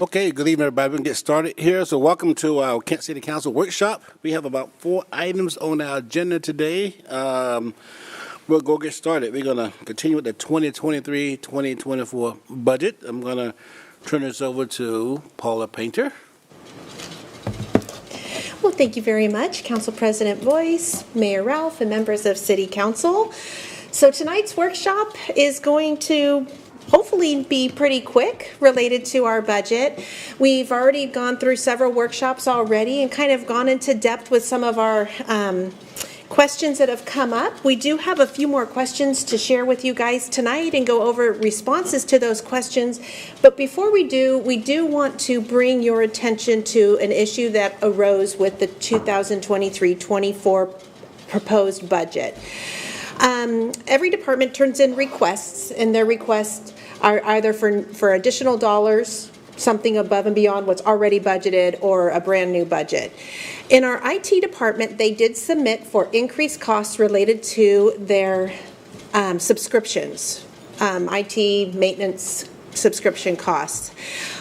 Okay, good evening, everybody. We're going to get started here. So welcome to our Kent City Council workshop. We have about 4 items on our agenda today. We'll go get started. We're going to continue with the 2023-2024 budget. I'm going to turn this over to Paula Painter. Well, thank you very much, Council President Boyce, Mayor Ralph, and members of City Council. So tonight's workshop is going to hopefully be pretty quick related to our budget. We've already gone through several workshops already and kind of gone into depth with some of our questions that have come up. We do have a few more questions to share with you guys tonight and go over responses to those questions. But before we do want to bring your attention to an issue that arose with the 2023-24 proposed budget. Every department turns in requests, and their requests are either for additional dollars, something above and beyond what's already budgeted, or a brand new budget. In our IT department, they did submit for increased costs related to their subscriptions, IT maintenance subscription costs.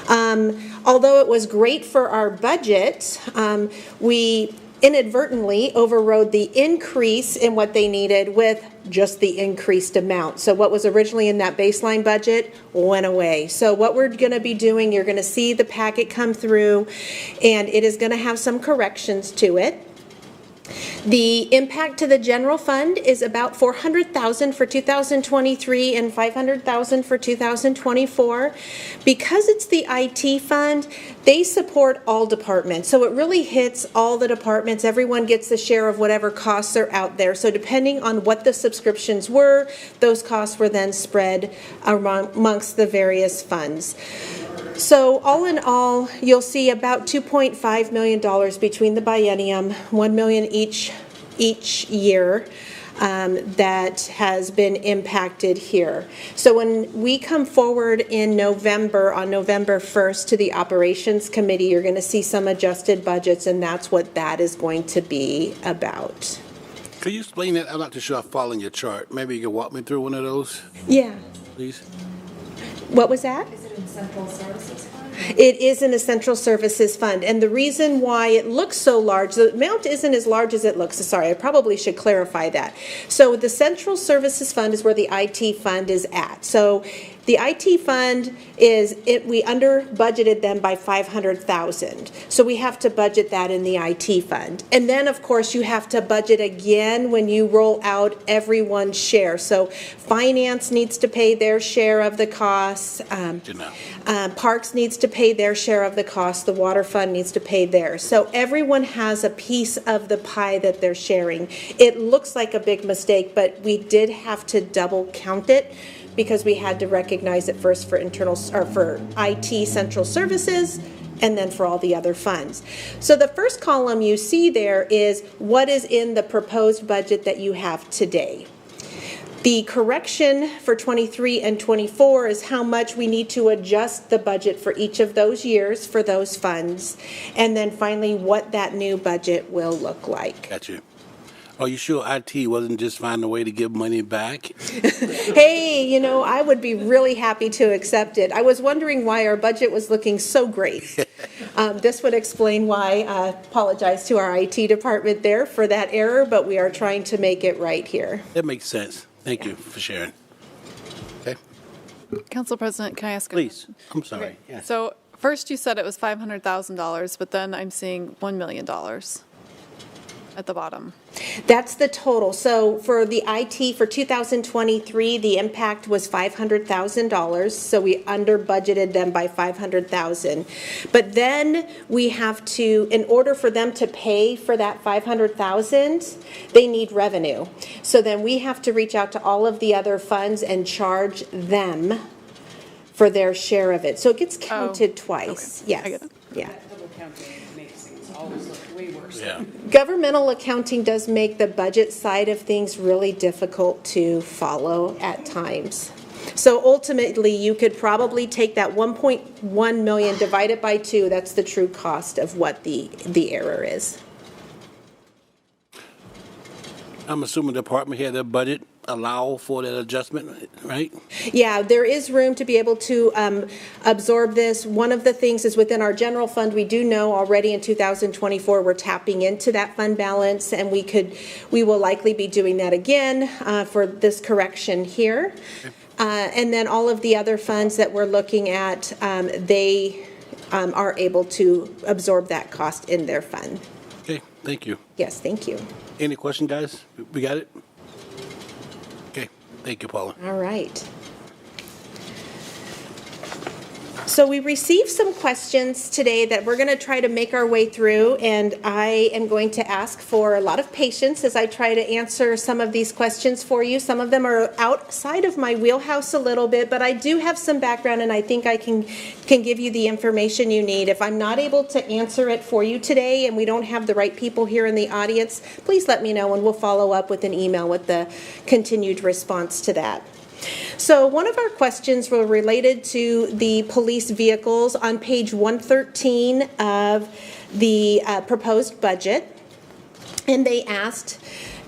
Although it was great for our budget, we inadvertently overrode the increase in what they needed with just the increased amount. So what was originally in that baseline budget went away. So what we're going to be doing, you're going to see the packet come through, and it is going to have some corrections to it. The impact to the general fund is about $400,000 for 2023 and $500,000 for 2024. Because it's the IT fund, they support all departments. So it really hits all the departments. Everyone gets a share of whatever costs are out there. So depending on what the subscriptions were, those costs were then spread amongst the various funds. So all in all, you'll see about $2.5 million between the biennium, $1 million each year that has been impacted here. So when we come forward in November, on November 1st to the Operations Committee, you're going to see some adjusted budgets, and that's what that is going to be about. Could you explain that? I'm not too sure I'm following your chart. Maybe you can walk me through one of those? Yeah. Please. What was that? Is it in Central Services Fund? It is in a Central Services Fund, and the reason why it looks so large, the amount isn't as large as it looks. Sorry, I probably should clarify that. So the Central Services Fund is where the IT fund is at. So the IT fund we under budgeted them by $500,000. So we have to budget that in the IT fund. And then of course you have to budget again when you roll out everyone's share. So finance needs to pay their share of the costs. Parks needs to pay their share of the costs. The water fund needs to pay theirs. So everyone has a piece of the pie that they're sharing. It looks like a big mistake, but we did have to double count it, because we had to recognize it first for for IT central services and then for all the other funds. So the first column you see there is what is in the proposed budget that you have today. The correction for 23 and 24 is how much we need to adjust the budget for each of those years for those funds, and then finally what that new budget will look like. Got you. Are you sure IT wasn't just finding a way to give money back? Hey, I would be really happy to accept it. I was wondering why our budget was looking so great. This would explain why. I apologize to our IT department there for that error, but we are trying to make it right here. That makes sense. Thank you for sharing. Okay. Council President, can I ask Please. I'm sorry. Okay. Yeah. So first you said it was $500,000, but then I'm seeing $1 million at the bottom. That's the total. So for the IT for 2023, the impact was $500,000. So we under budgeted them by $500,000. But then we have to, in order for them to pay for that $500,000, they need revenue. So then we have to reach out to all of the other funds and charge them for their share of it. So it gets counted twice. Okay. Yes. I get it. Yeah. Double counting makes things always look way worse. Yeah. Governmental accounting does make the budget side of things really difficult to follow at times. So ultimately, you could probably take that 1.1 million, divide it by 2. That's the true cost of what the error is. I'm assuming the department had their budget allow for that adjustment, right? Yeah, there is room to be able to absorb this. One of the things is within our general fund, we do know already in 2024, we're tapping into that fund balance, and we will likely be doing that again for this correction here. And then all of the other funds that we're looking at, they are able to absorb that cost in their fund. Okay, thank you. Yes, thank you. Any question, guys? We got it? Okay, thank you, Paula. All right. So we received some questions today that we're going to try to make our way through, and I am going to ask for a lot of patience as I try to answer some of these questions for you. Some of them are outside of my wheelhouse a little bit, but I do have some background, and I think I can give you the information you need. If I'm not able to answer it for you today and we don't have the right people here in the audience, please let me know, and we'll follow up with an email with the continued response to that. So one of our questions were related to the police vehicles on page 113 of the proposed budget. And they asked,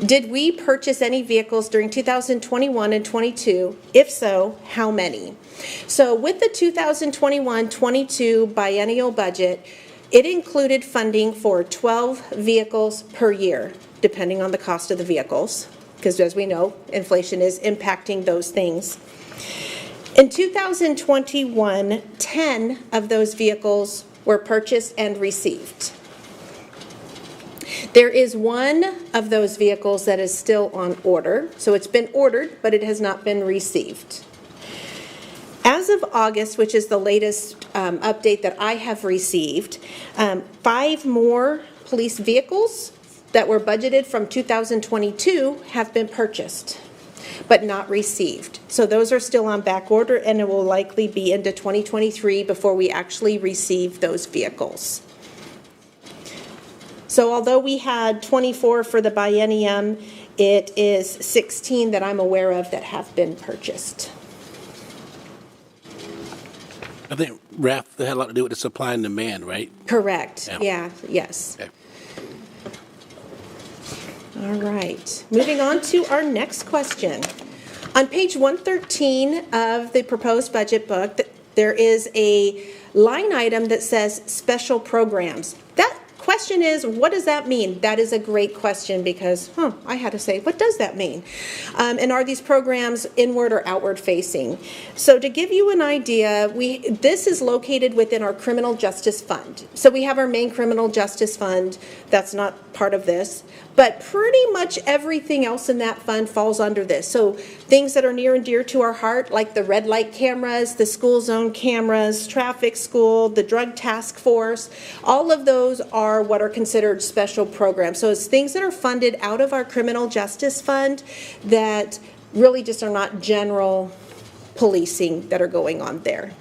did we purchase any vehicles during 2021 and 22? If so, how many? So with the 2021-22 biennial budget, it included funding for 12 vehicles per year, depending on the cost of the vehicles, because as we know, inflation is impacting those things. In 2021, 10 of those vehicles were purchased and received. There is one of those vehicles that is still on order, so it's been ordered, but it has not been received. As of August, which is the latest update that I have received, 5 more police vehicles that were budgeted from 2022 have been purchased, but not received. So those are still on back order, and it will likely be into 2023 before we actually receive those vehicles. So although we had 24 for the biennium, it is 16 that I'm aware of that have been purchased. I think, Raph, that had a lot to do with the supply and demand, right? Correct. Yeah, yes. Okay. All right, moving on to our next question. On page 113 of the proposed budget book, there is a line item that says special programs. That question is, what does that mean? That is a great question because, I had to say, what does that mean? And are these programs inward or outward facing? So to give you an idea, this is located within our criminal justice fund. So we have our main criminal justice fund. That's not part of this. But pretty much everything else in that fund falls under this. So things that are near and dear to our heart, like the red light cameras, the school zone cameras, traffic school, the drug task force, all of those are what are considered special programs. So it's things that are funded out of our criminal justice fund that really just are not general policing that are going on there.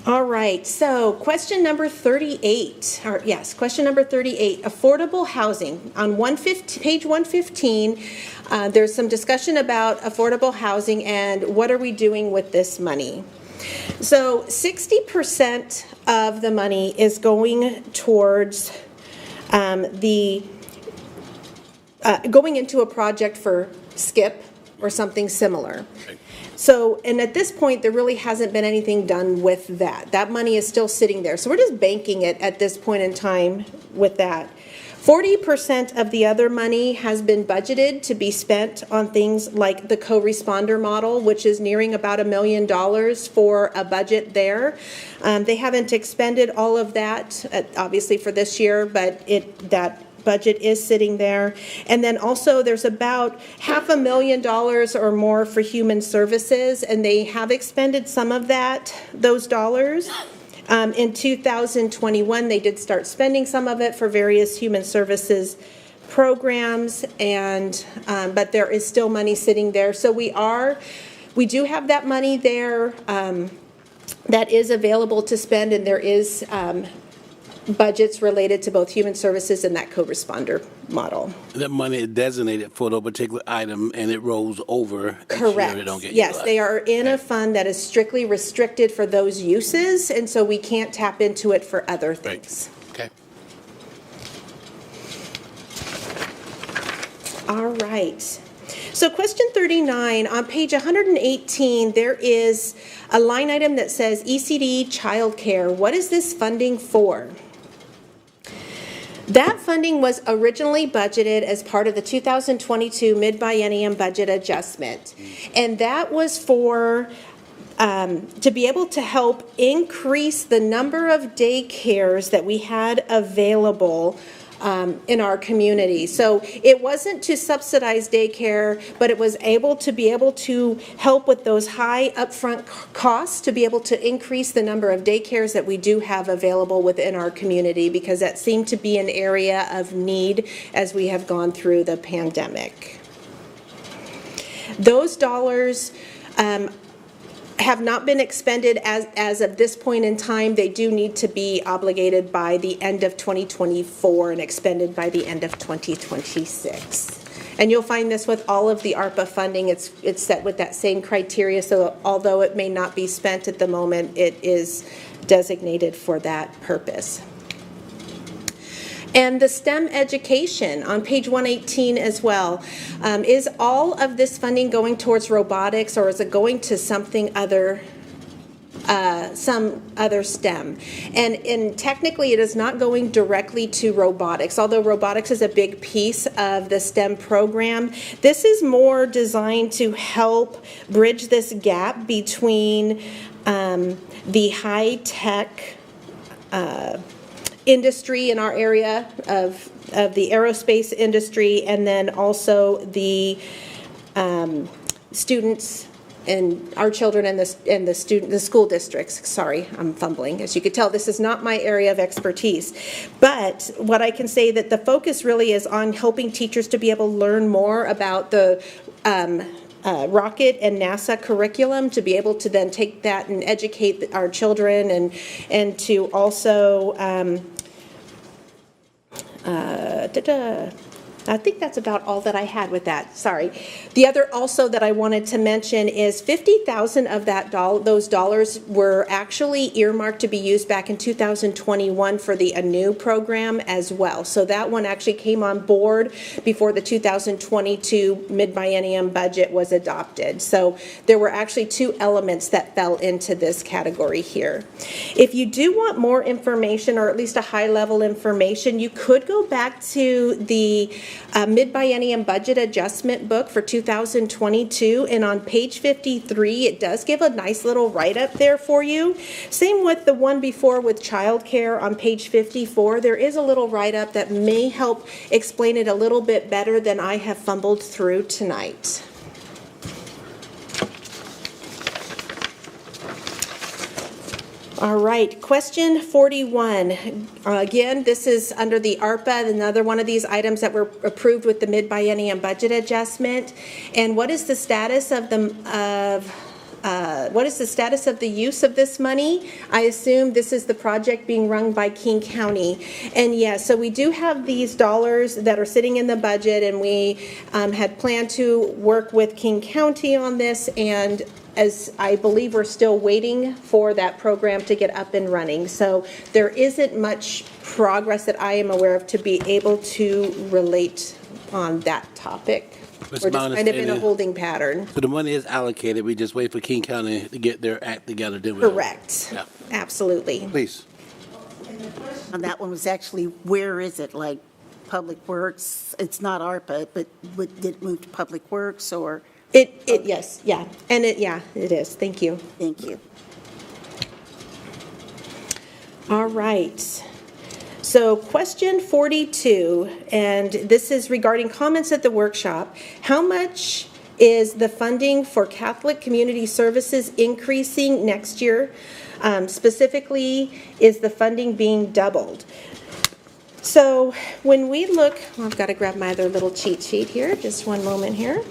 All right, so question number 38, question number 38, affordable housing. On page 115, there's some discussion about affordable housing and what are we doing with this money. So 60% of the money is going towards going into a project for SKIP or something similar. Okay. So, and at this point, there really hasn't been anything done with that. That money is still sitting there. So we're just banking it at this point in time with that. 40% of the other money has been budgeted to be spent on things like the co-responder model, which is nearing about $1 million for a budget there. They haven't expended all of that, obviously for this year, but that budget is sitting there. And then also there's about $500,000 or more for human services, and they have expended some of those dollars. In 2021, they did start spending some of it for various human services programs, and but there is still money sitting there. So we do have that money there that is available to spend, and there is budgets related to both human services and that co-responder model. That money is designated for no particular item and it rolls over. Correct. It don't get Yes, utilized. they are in a fund that is strictly restricted for those uses, and so we can't tap into it for other things. Okay. All right. So question 39, on page 118, there is a line item that says ECD childcare. What is this funding for? That funding was originally budgeted as part of the 2022 mid-biennium budget adjustment. And that was for to be able to help increase the number of daycares that we had available in our community. So it wasn't to subsidize daycare, but it was able to help with those high upfront costs to be able to increase the number of daycares that we do have available within our community, because that seemed to be an area of need as we have gone through the pandemic. Those dollars have not been expended as of this point in time. They do need to be obligated by the end of 2024 and expended by the end of 2026. And you'll find this with all of the ARPA funding. It's set with that same criteria, so although it may not be spent at the moment, it is designated for that purpose. And the STEM education on page 118 as well. Is all of this funding going towards robotics, or is it going to something other, some other STEM? And technically it is not going directly to robotics, although robotics is a big piece of the STEM program. This is more designed to help bridge this gap between the high-tech industry in our area of the aerospace industry, and then also the students and our children and the school districts. Sorry, I'm fumbling. As you could tell, this is not my area of expertise. But what I can say that the focus really is on helping teachers to be able to learn more about the rocket and NASA curriculum, to be able to then take that and educate our children, and to also I think that's about all that I had with that. Sorry. The other also that I wanted to mention is 50,000 of those dollars were actually earmarked to be used back in 2021 for the ANEW program as well. So that one actually came on board before the 2022 mid-biennium budget was adopted. So there were actually two elements that fell into this category here. If you do want more information, or at least a high-level information, you could go back to the mid-biennium budget adjustment book for 2022, and on page 53 it does give a nice little write-up there for you. Same with the one before with childcare on page 54. There is a little write-up that may help explain it a little bit better than I have fumbled through tonight. All right, question 41. Again, this is under the ARPA, another one of these items that were approved with the mid-biennium budget adjustment. And what is the status of the use of this money? I assume this is the project being run by King County. And yes, so we do have these dollars that are sitting in the budget, and we had planned to work with King County on this, and as I believe we're still waiting for that program to get up and running. So there isn't much progress that I am aware of to be able to relate on that topic. We're just kind of in a holding pattern. So the money is allocated, we just wait for King County to get their act together. Correct. Yeah. Absolutely. Please. And that one was actually, where is it? Like Public Works? It's not ARPA, but did it move to Public Works, or? Yes, yeah. And it is. Thank you. Thank you. All right. So question 42, and this is regarding comments at the workshop. How much is the funding for Catholic Community Services increasing next year? Specifically, is the funding being doubled? So when we look, I've got to grab my other little cheat sheet here. Just one moment here.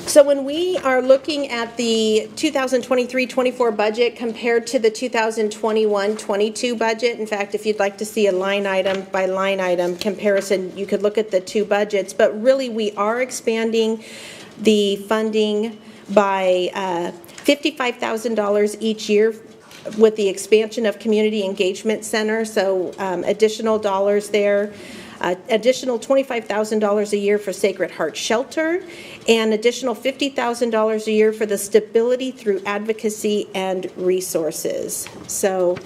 So when we are looking at the 2023-24 budget compared to the 2021-22 budget, in fact, if you'd like to see a line item by line item comparison, you could look at the two budgets. But really, we are expanding the funding by $55,000 each year with the expansion of Community Engagement Center, so additional dollars there. Additional $25,000 a year for Sacred Heart Shelter, and additional $50,000 a year for the Stability through Advocacy and Resources. So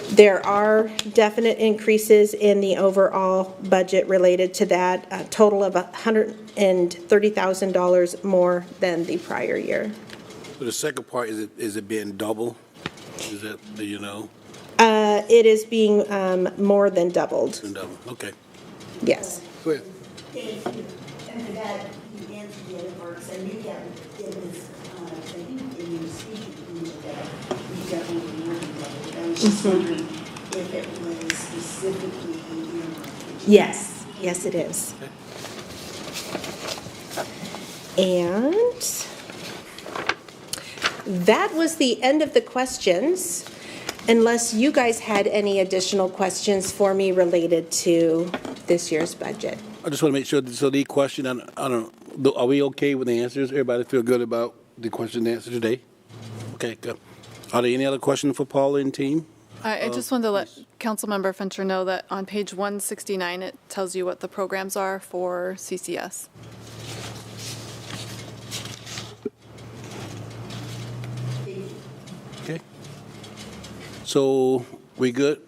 there are definite increases in the overall budget related to that, a total of $130,000 more than the prior year. So the second part, is it being double? Is that, do you know? It is being more than doubled, Double, okay. yes. Go ahead. Thank you. And for that, you answered the other parts, and you can, in this, in your speech, you definitely working on it. I was just wondering if it was specifically earmarked. Yes, yes, it is. And that was the end of the questions, unless you guys had any additional questions for me related to this year's budget. I just want to make sure, so the question, I don't, are we okay with the answers? Everybody feel good about the question and answer today? Okay, good. Are there any other questions for Paula and team? I just wanted to let Councilmember Fincher know that on page 169, it tells you what the programs are for CCS. Okay. So, we good?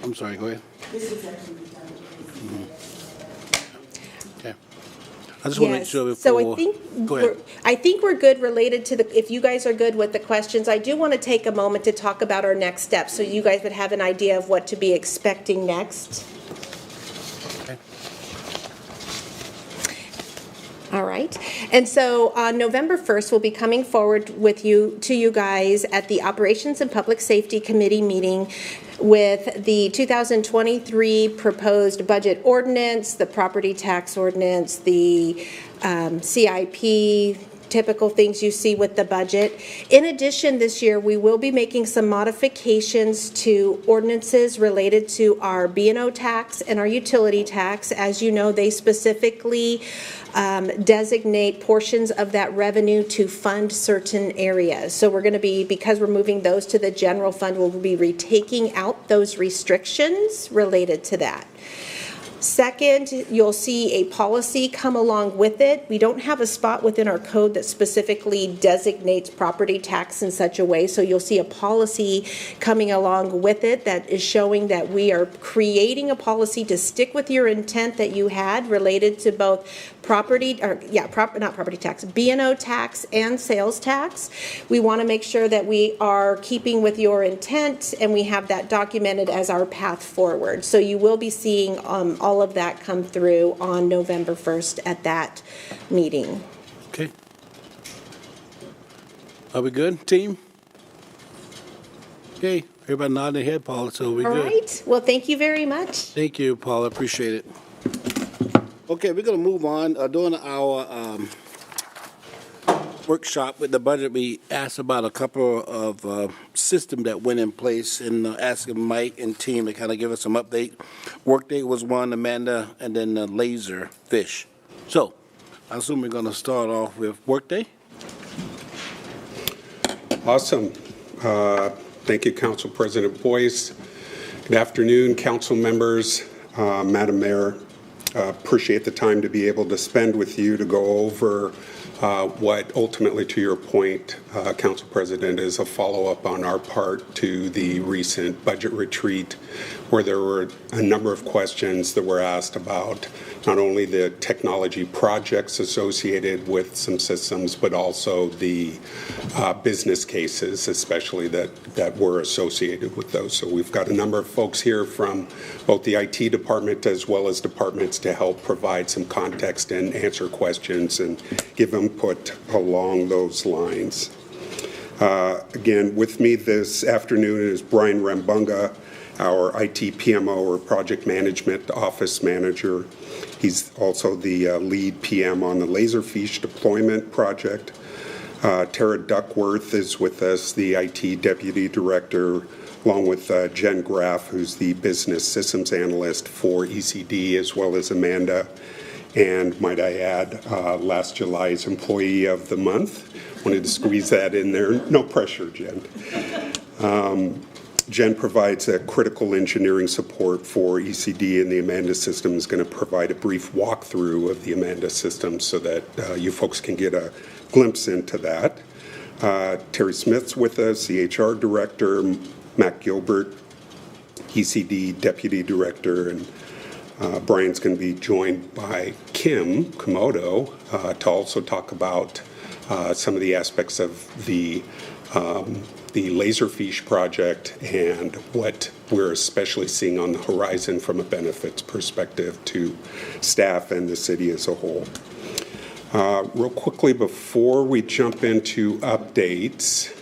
I'm sorry, go ahead. This is actually Okay. I just want to make sure before. So Go ahead. I think we're good related to the, if you guys are good with the questions, I do want to take a moment to talk about our next steps, so you guys would have an idea of what to be expecting next. Okay. All right. And so on November 1st, we'll be coming forward to you guys at the Operations and Public Safety Committee meeting with the 2023 proposed budget ordinance, the property tax ordinance, the CIP, typical things you see with the budget. In addition, this year, we will be making some modifications to ordinances related to our B&O tax and our utility tax. As you know, they specifically designate portions of that revenue to fund certain areas. So we're going to be, because we're moving those to the general fund, we'll be retaking out those restrictions related to that. Second, you'll see a policy come along with it. We don't have a spot within our code that specifically designates property tax in such a way, so you'll see a policy coming along with it that is showing that we are creating a policy to stick with your intent that you had related to both not property tax, B&O tax and sales tax. We want to make sure that we are keeping with your intent, and we have that documented as our path forward. So you will be seeing all of that come through on November 1st at that meeting. Okay. Are we good, team? Okay, everybody nodding their head, Paula, so we All good. right. Well, thank you very much. Thank you, Paula, appreciate it. Okay, we're going to move on. During our workshop with the budget, we asked about a couple of systems that went in place, and asking Mike and team to kind of give us some update. Workday was one, Amanda, and then Laserfiche. So, I assume we're going to start off with Workday. Awesome. Thank you, Council President Boyce. Good afternoon, council members, Madam Mayor. Appreciate the time to be able to spend with you to go over what ultimately, to your point, Council President, is a follow-up on our part to the recent budget retreat, where there were a number of questions that were asked about not only the technology projects associated with some systems, but also the business cases, especially that were associated with those. So we've got a number of folks here from both the IT department as well as departments to help provide some context and answer questions and give input along those lines. Again, with me this afternoon is Brian Rambonga, our IT PMO, or Project Management Office Manager. He's also the lead PM on the Laserfiche deployment project. Teri Duckworth is with us, the IT Deputy Director, along with Jen Graff, who's the Business Systems Analyst for ECD, as well as Amanda. And might I add, last July's Employee of the Month. Wanted to squeeze that in there. No pressure, Jen. Jen provides a critical engineering support for ECD, and the Amanda system is going to provide a brief walkthrough of the Amanda system so that you folks can get a glimpse into that. Teri Smith's with us, the HR director, Matt Gilbert, ECD deputy director, and Brian's going to be joined by Kim Komoto to also talk about some of the aspects of the Laserfiche project and what we're especially seeing on the horizon from a benefits perspective to staff and the city as a whole. Real quickly, before we jump into updates,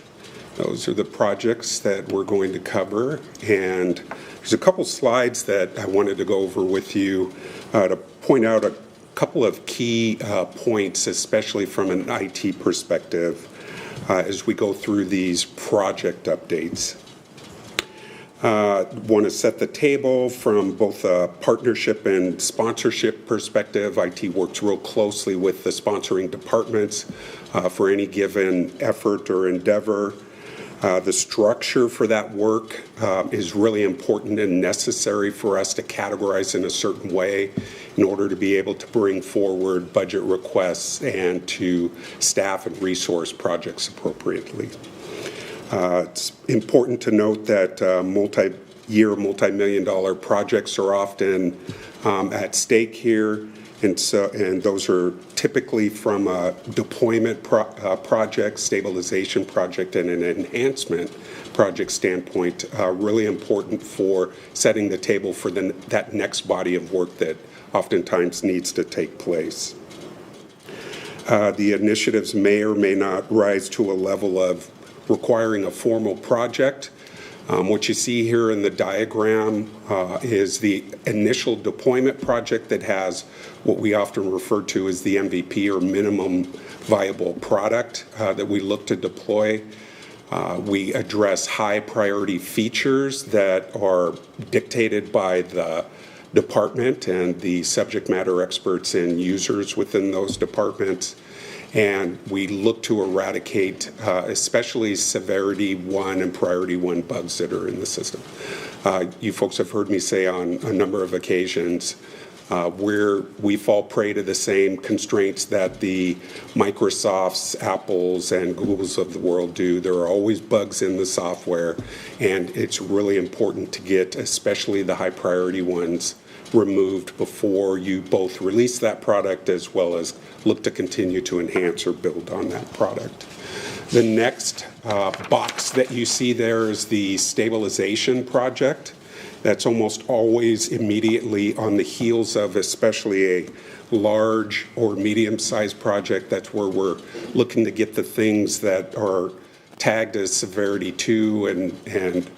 those are the projects that we're going to cover, and there's a couple slides that I wanted to go over with you to point out a couple of key points, especially from an IT perspective, as we go through these project updates. Want to set the table from both a partnership and sponsorship perspective. IT works real closely with the sponsoring departments for any given effort or endeavor. The structure for that work is really important and necessary for us to categorize in a certain way in order to be able to bring forward budget requests and to staff and resource projects appropriately. It's important to note that multi-year, multi-million-dollar projects are often at stake here, and those are typically from a deployment project, stabilization project, and an enhancement project standpoint, really important for setting the table for that next body of work that oftentimes needs to take place. The initiatives may or may not rise to a level of requiring a formal project. What you see here in the diagram is the initial deployment project that has what we often refer to as the MVP, or minimum viable product, that we look to deploy. We address high priority features that are dictated by the department and the subject matter experts and users within those departments. And we look to eradicate especially severity 1 and priority 1 bugs that are in the system. You folks have heard me say on a number of occasions where we fall prey to the same constraints that the Microsofts, Apples, and Googles of the world do. There are always bugs in the software, and it's really important to get especially the high priority ones removed before you both release that product as well as look to continue to enhance or build on that product. The next box that you see there is the stabilization project. That's almost always immediately on the heels of especially a large or medium-sized project. That's where we're looking to get the things that are tagged as severity 2 and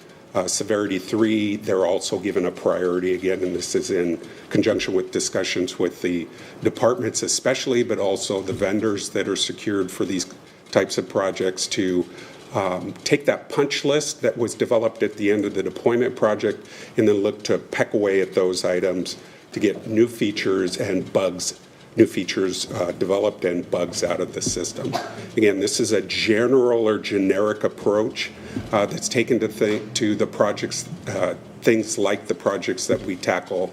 severity 3, they're also given a priority again, and this is in conjunction with discussions with the departments especially, but also the vendors that are secured for these types of projects to take that punch list that was developed at the end of the deployment project and then look to peck away at those items to get new features and bugs, new features developed and bugs out of the system. Again, this is a general or generic approach that's taken to the projects, things like the projects that we tackle.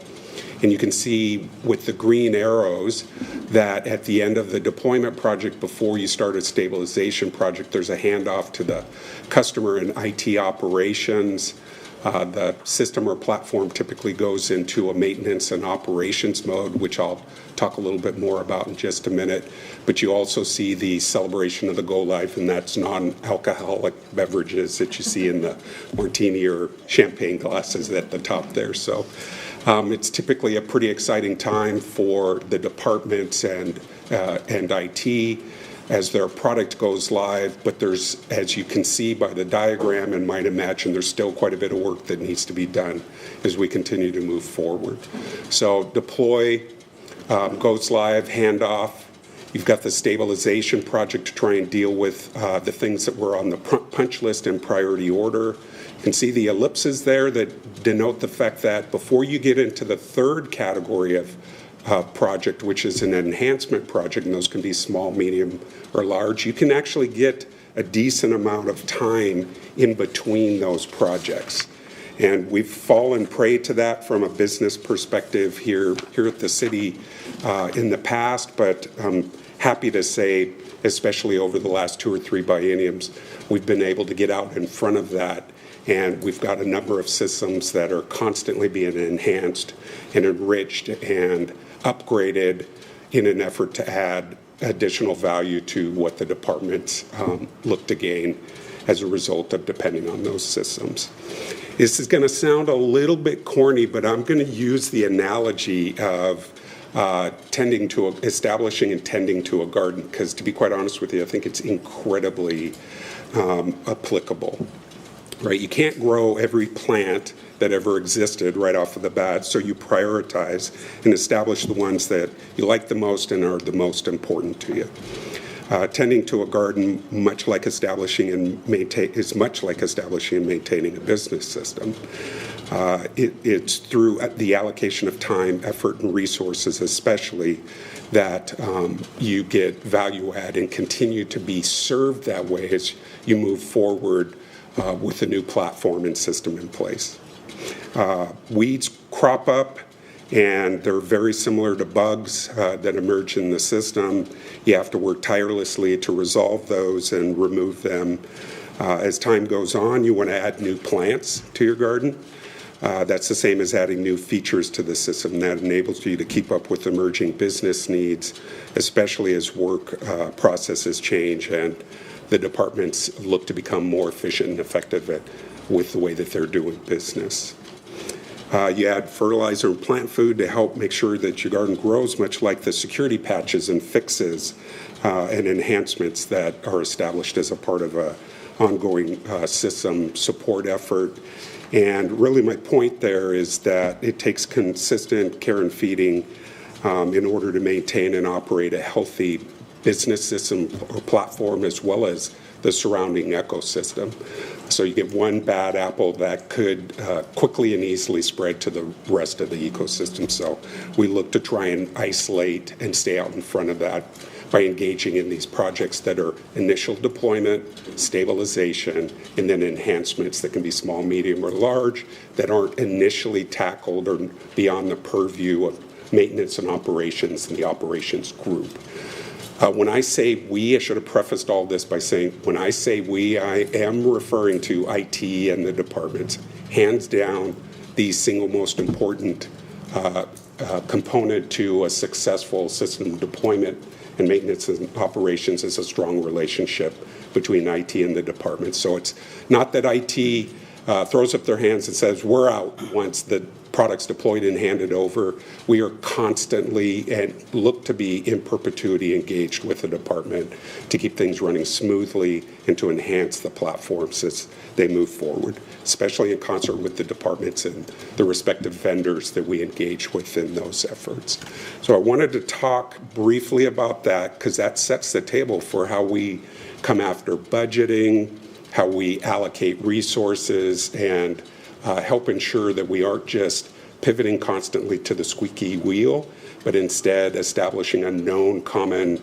And you can see with the green arrows that at the end of the deployment project, before you start a stabilization project, there's a handoff to the customer and IT operations. The system or platform typically goes into a maintenance and operations mode, which I'll talk a little bit more about in just a minute. But you also see the celebration of the go-live, and that's non-alcoholic beverages that you see in the martini or champagne glasses at the top there. So it's typically a pretty exciting time for the departments and IT as their product goes live, but there's, as you can see by the diagram and might imagine, there's still quite a bit of work that needs to be done as we continue to move forward. So deploy, goes live, handoff. You've got the stabilization project to try and deal with the things that were on the punch list in priority order. You can see the ellipses there that denote the fact that before you get into the third category of project, which is an enhancement project, and those can be small, medium, or large, you can actually get a decent amount of time in between those projects. And we've fallen prey to that from a business perspective here at the city in the past, but I'm happy to say, especially over the last 2 or 3 bienniums, we've been able to get out in front of that. And we've got a number of systems that are constantly being enhanced and enriched and upgraded in an effort to add additional value to what the departments look to gain as a result of depending on those systems. This is going to sound a little bit corny, but I'm going to use the analogy of establishing and tending to a garden, because to be quite honest with you, I think it's incredibly applicable. Right, you can't grow every plant that ever existed right off of the bat, so you prioritize and establish the ones that you like the most and are the most important to you. Tending to a garden, much like establishing and maintaining a business system. It's through the allocation of time, effort, and resources, especially, that you get value add and continue to be served that way as you move forward with a new platform and system in place. Weeds crop up, and they're very similar to bugs that emerge in the system. You have to work tirelessly to resolve those and remove them. As time goes on, you want to add new plants to your garden. That's the same as adding new features to the system. That enables you to keep up with emerging business needs, especially as work processes change and the departments look to become more efficient and effective with the way that they're doing business. You add fertilizer and plant food to help make sure that your garden grows, much like the security patches and fixes and enhancements that are established as a part of an ongoing system support effort. And really my point there is that it takes consistent care and feeding in order to maintain and operate a healthy business system or platform, as well as the surrounding ecosystem. So you get one bad apple that could quickly and easily spread to the rest of the ecosystem. So we look to try and isolate and stay out in front of that by engaging in these projects that are initial deployment, stabilization, and then enhancements that can be small, medium, or large that aren't initially tackled or beyond the purview of maintenance and operations in the operations group. When I say we, I should have prefaced all this by saying, when I say we, I am referring to IT and the departments. Hands down, the single most important component to a successful system deployment and maintenance and operations is a strong relationship between IT and the department. So it's not that IT throws up their hands and says, we're out once the product's deployed and handed over. We are constantly and look to be in perpetuity engaged with the department to keep things running smoothly and to enhance the platforms as they move forward, especially in concert with the departments and the respective vendors that we engage with in those efforts. So I wanted to talk briefly about that because that sets the table for how we come after budgeting, how we allocate resources, and help ensure that we aren't just pivoting constantly to the squeaky wheel, but instead establishing a known common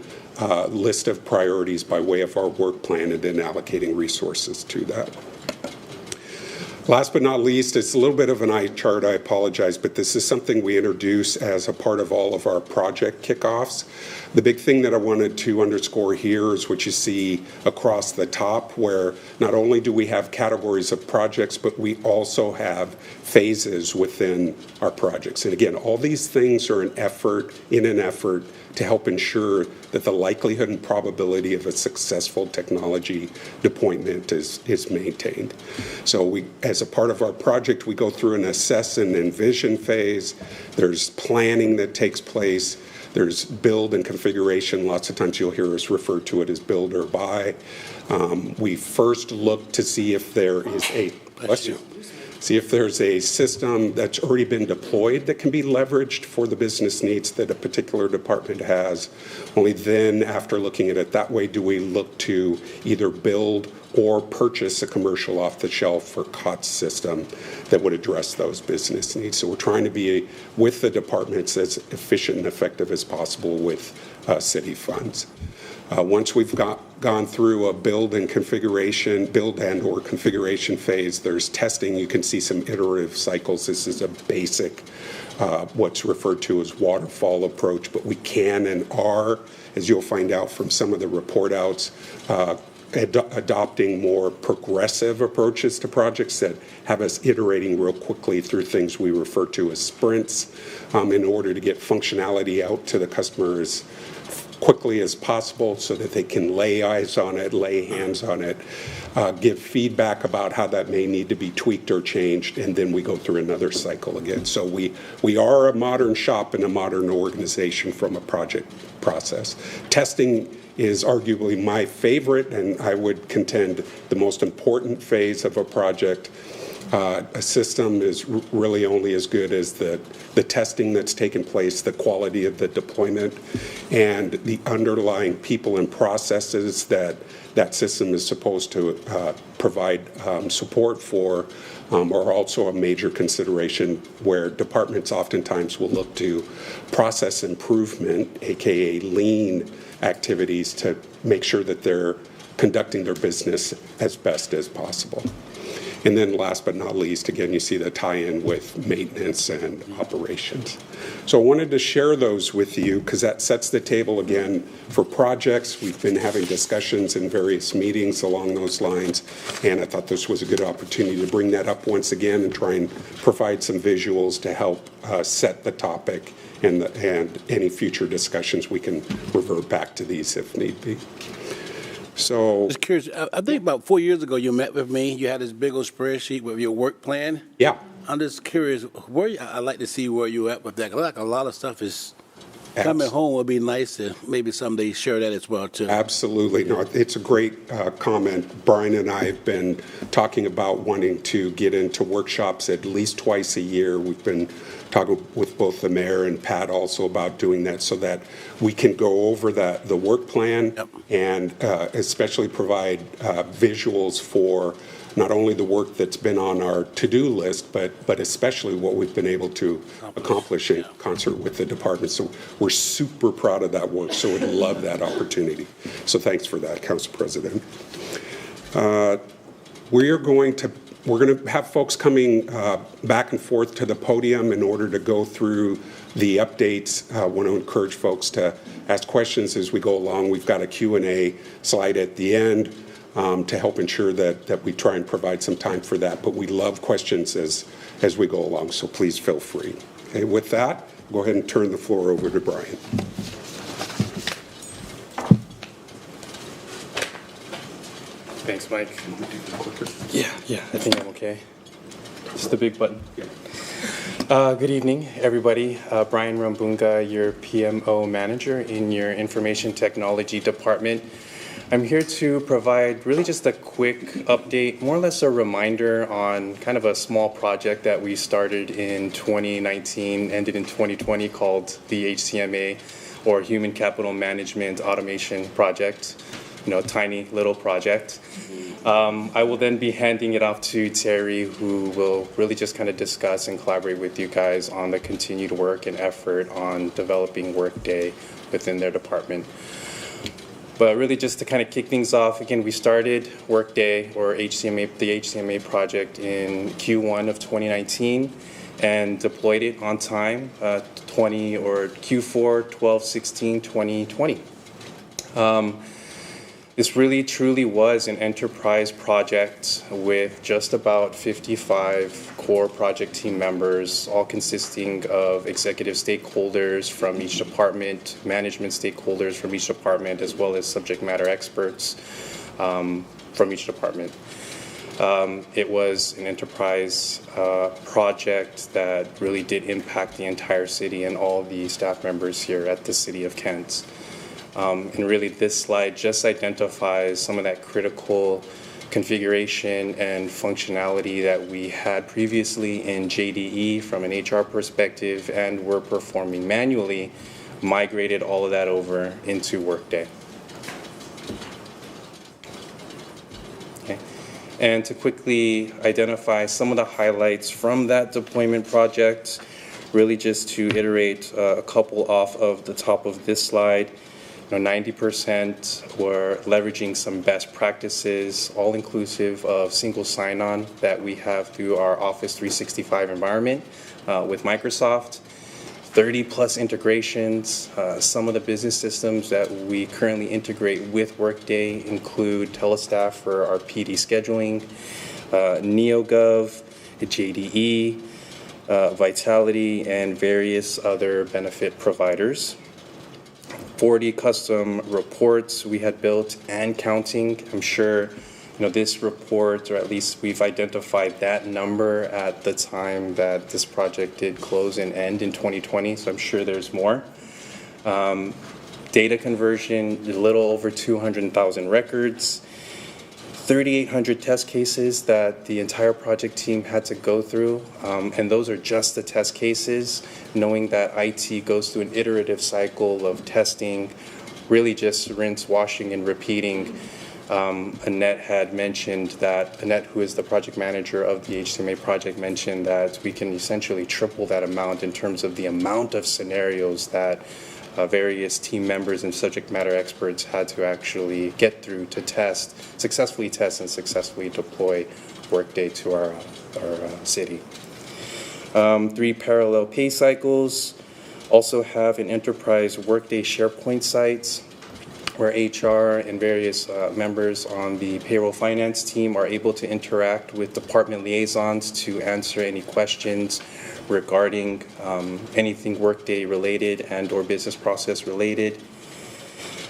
list of priorities by way of our work plan and then allocating resources to that. Last but not least, it's a little bit of an eye chart, I apologize, but this is something we introduce as a part of all of our project kickoffs. The big thing that I wanted to underscore here is what you see across the top, where not only do we have categories of projects, but we also have phases within our projects. And again, all these things are in an effort to help ensure that the likelihood and probability of a successful technology deployment is maintained. So we, as a part of our project, we go through an assess and envision phase. There's planning that takes place. There's build and configuration. Lots of times you'll hear us refer to it as build or buy. We first look to see if there is see if there's a system that's already been deployed that can be leveraged for the business needs that a particular department has. Only then, after looking at it that way, do we look to either build or purchase a commercial off-the-shelf or COTS system that would address those business needs. So we're trying to be, with the departments, as efficient and effective as possible with city funds. Once we've gone through a build and or configuration phase, there's testing. You can see some iterative cycles. This is a basic, what's referred to as waterfall approach, but we can and are, as you'll find out from some of the report outs, adopting more progressive approaches to projects that have us iterating real quickly through things we refer to as sprints in order to get functionality out to the customer as quickly as possible so that they can lay eyes on it, lay hands on it, give feedback about how that may need to be tweaked or changed, and then we go through another cycle again. So we are a modern shop and a modern organization from a project process. Testing is arguably my favorite, and I would contend the most important phase of a project. A system is really only as good as the testing that's taken place, the quality of the deployment, and the underlying people and processes that that system is supposed to provide support for are also a major consideration where departments oftentimes will look to process improvement, aka lean activities, to make sure that they're conducting their business as best as possible. And then last but not least, again, you see the tie-in with maintenance and operations. So I wanted to share those with you because that sets the table again for projects. We've been having discussions in various meetings along those lines, and I thought this was a good opportunity to bring that up once again and try and provide some visuals to help set the topic, and any future discussions we can revert back to these if need be. So, Just curious, I think about 4 years ago you met with me. You had this big old spreadsheet with your work plan. yeah. I'm just curious, I'd like to see where you're at with that. 'Cause like a lot of stuff is coming home. Would be nice to maybe someday share that as well, too. Absolutely. No, it's a great comment. Brian and I have been talking about wanting to get into workshops at least twice a year. We've been talking with both the mayor and Pat also about doing that so that we can go over the work plan. Yep. And especially provide visuals for not only the work that's been on our to-do list, but especially what we've been able to accomplish in concert with the department. So we're super proud of that work, so we'd love that opportunity. So thanks for that, Council President. We're going to have folks coming back and forth to the podium in order to go through the updates. I want to encourage folks to ask questions as we go along. We've got a Q&A slide at the end to help ensure that we try and provide some time for that. But we love questions as we go along, so please feel free. Okay, with that, go ahead and turn the floor over to Brian. Thanks, Mike. Yeah, I think I'm okay. It's the big button. Good evening, everybody. Brian Rambonga, your PMO manager in your Information Technology Department. I'm here to provide really just a quick update, more or less a reminder on kind of a small project that we started in 2019, ended in 2020, called the HCMA, or Human Capital Management Automation Project. Tiny little project. I will then be handing it off to Teri, who will really just kind of discuss and collaborate with you guys on the continued work and effort on developing Workday within their department. But really just to kind of kick things off, again, we started Workday, or HCMA, the HCMA project in Q1 of 2019 and deployed it on time, Q4 12/16/2020. This really truly was an enterprise project with just about 55 core project team members, all consisting of executive stakeholders from each department, management stakeholders from each department, as well as subject matter experts from each department. It was an enterprise project that really did impact the entire city and all the staff members here at the City of Kent. And really this slide just identifies some of that critical configuration and functionality that we had previously in JDE from an HR perspective and were performing manually, migrated all of that over into Workday. Okay. And to quickly identify some of the highlights from that deployment project, really just to iterate a couple off of the top of this slide. 90% were leveraging some best practices, all inclusive of single sign-on that we have through our Office 365 environment with Microsoft. 30 plus integrations. Some of the business systems that we currently integrate with Workday include Telestaff for our PD scheduling, NeoGov, JDE, Vitality, and various other benefit providers. 40 custom reports we had built and counting. I'm sure this report, or at least we've identified that number at the time that this project did close and end in 2020, so I'm sure there's more. Data conversion, a little over 200,000 records. 3,800 test cases that the entire project team had to go through, and those are just the test cases, knowing that IT goes through an iterative cycle of testing, really just rinse, washing, and repeating. Annette had mentioned that, Annette, who is the project manager of the HTMA project, mentioned that we can essentially triple that amount in terms of the amount of scenarios that various team members and subject matter experts had to actually get through to successfully test and successfully deploy Workday to our city. 3 parallel pay cycles. Also have an enterprise Workday SharePoint sites where HR and various members on the payroll finance team are able to interact with department liaisons to answer any questions regarding anything Workday related and or business process related.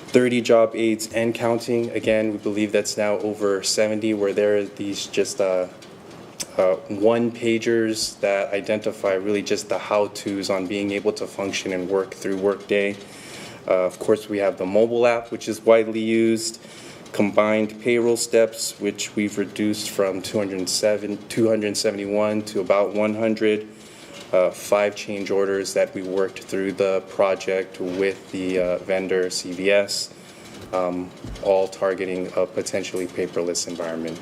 30 job aids and counting. Again, we believe that's now over 70, where there are these just one-pagers that identify really just the how-tos on being able to function and work through Workday. Of course, we have the mobile app, which is widely used. Combined payroll steps, which we've reduced from 271 to about 100. 5 change orders that we worked through the project with the vendor CVS, all targeting a potentially paperless environment.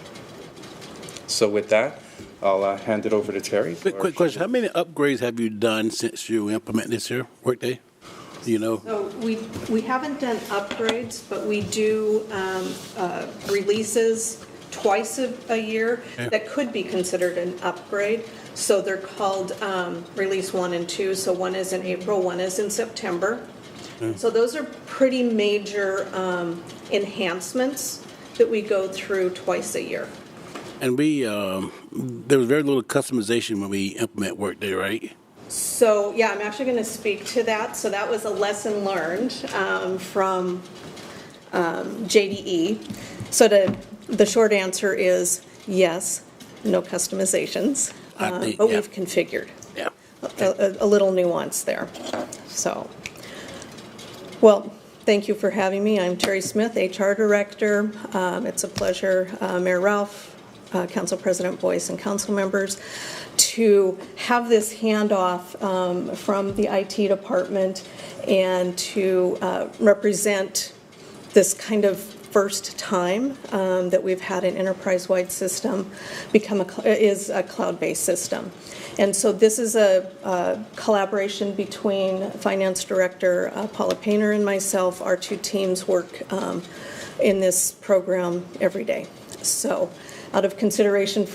So with that, I'll hand it over to Teri. Quick question. How many upgrades have you done since you implemented this here, Workday? Do you know? So we haven't done upgrades, but we do releases twice a year that could be considered an upgrade. So they're called release 1 and 2. So one is in April, one is in September. So those are pretty major enhancements that we go through twice a year. And there was very little customization when we implement Workday, right? So yeah, I'm actually going to speak to that. So that was a lesson learned from JDE. So the short answer is yes, no customizations, but we've configured. Yeah. A little nuance there. So, well, thank you for having me. I'm Teri Smith, HR Director. It's a pleasure, Mayor Ralph, Council President Boyce, and council members, to have this handoff from the IT department and to represent this kind of first time that we've had an enterprise-wide system is a cloud-based system. And so this is a collaboration between Finance Director Paula Painter and myself. Our 2 teams work in this program every day. So out of consideration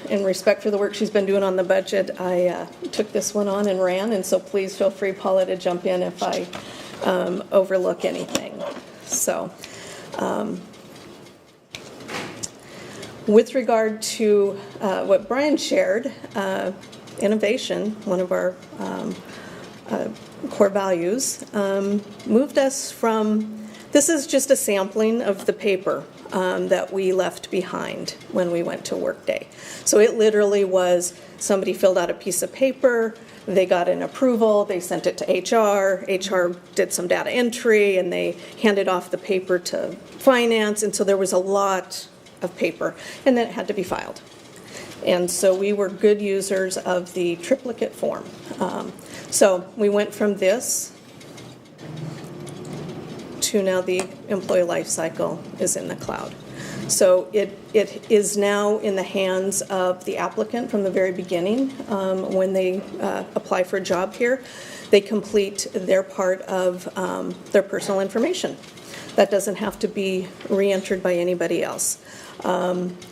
and respect for the work she's been doing on the budget, I took this one on and ran. And so please feel free, Paula, to jump in if I overlook anything. So with regard to what Brian shared, innovation, one of our core values, moved us from, this is just a sampling of the paper that we left behind when we went to Workday. So it literally was somebody filled out a piece of paper, they got an approval, they sent it to HR did some data entry, and they handed off the paper to finance, and so there was a lot of paper, and then it had to be filed. And so we were good users of the triplicate form. So we went from this to now the employee life cycle is in the cloud. So it is now in the hands of the applicant from the very beginning. When they apply for a job here, they complete their part of their personal information. That doesn't have to be re-entered by anybody else.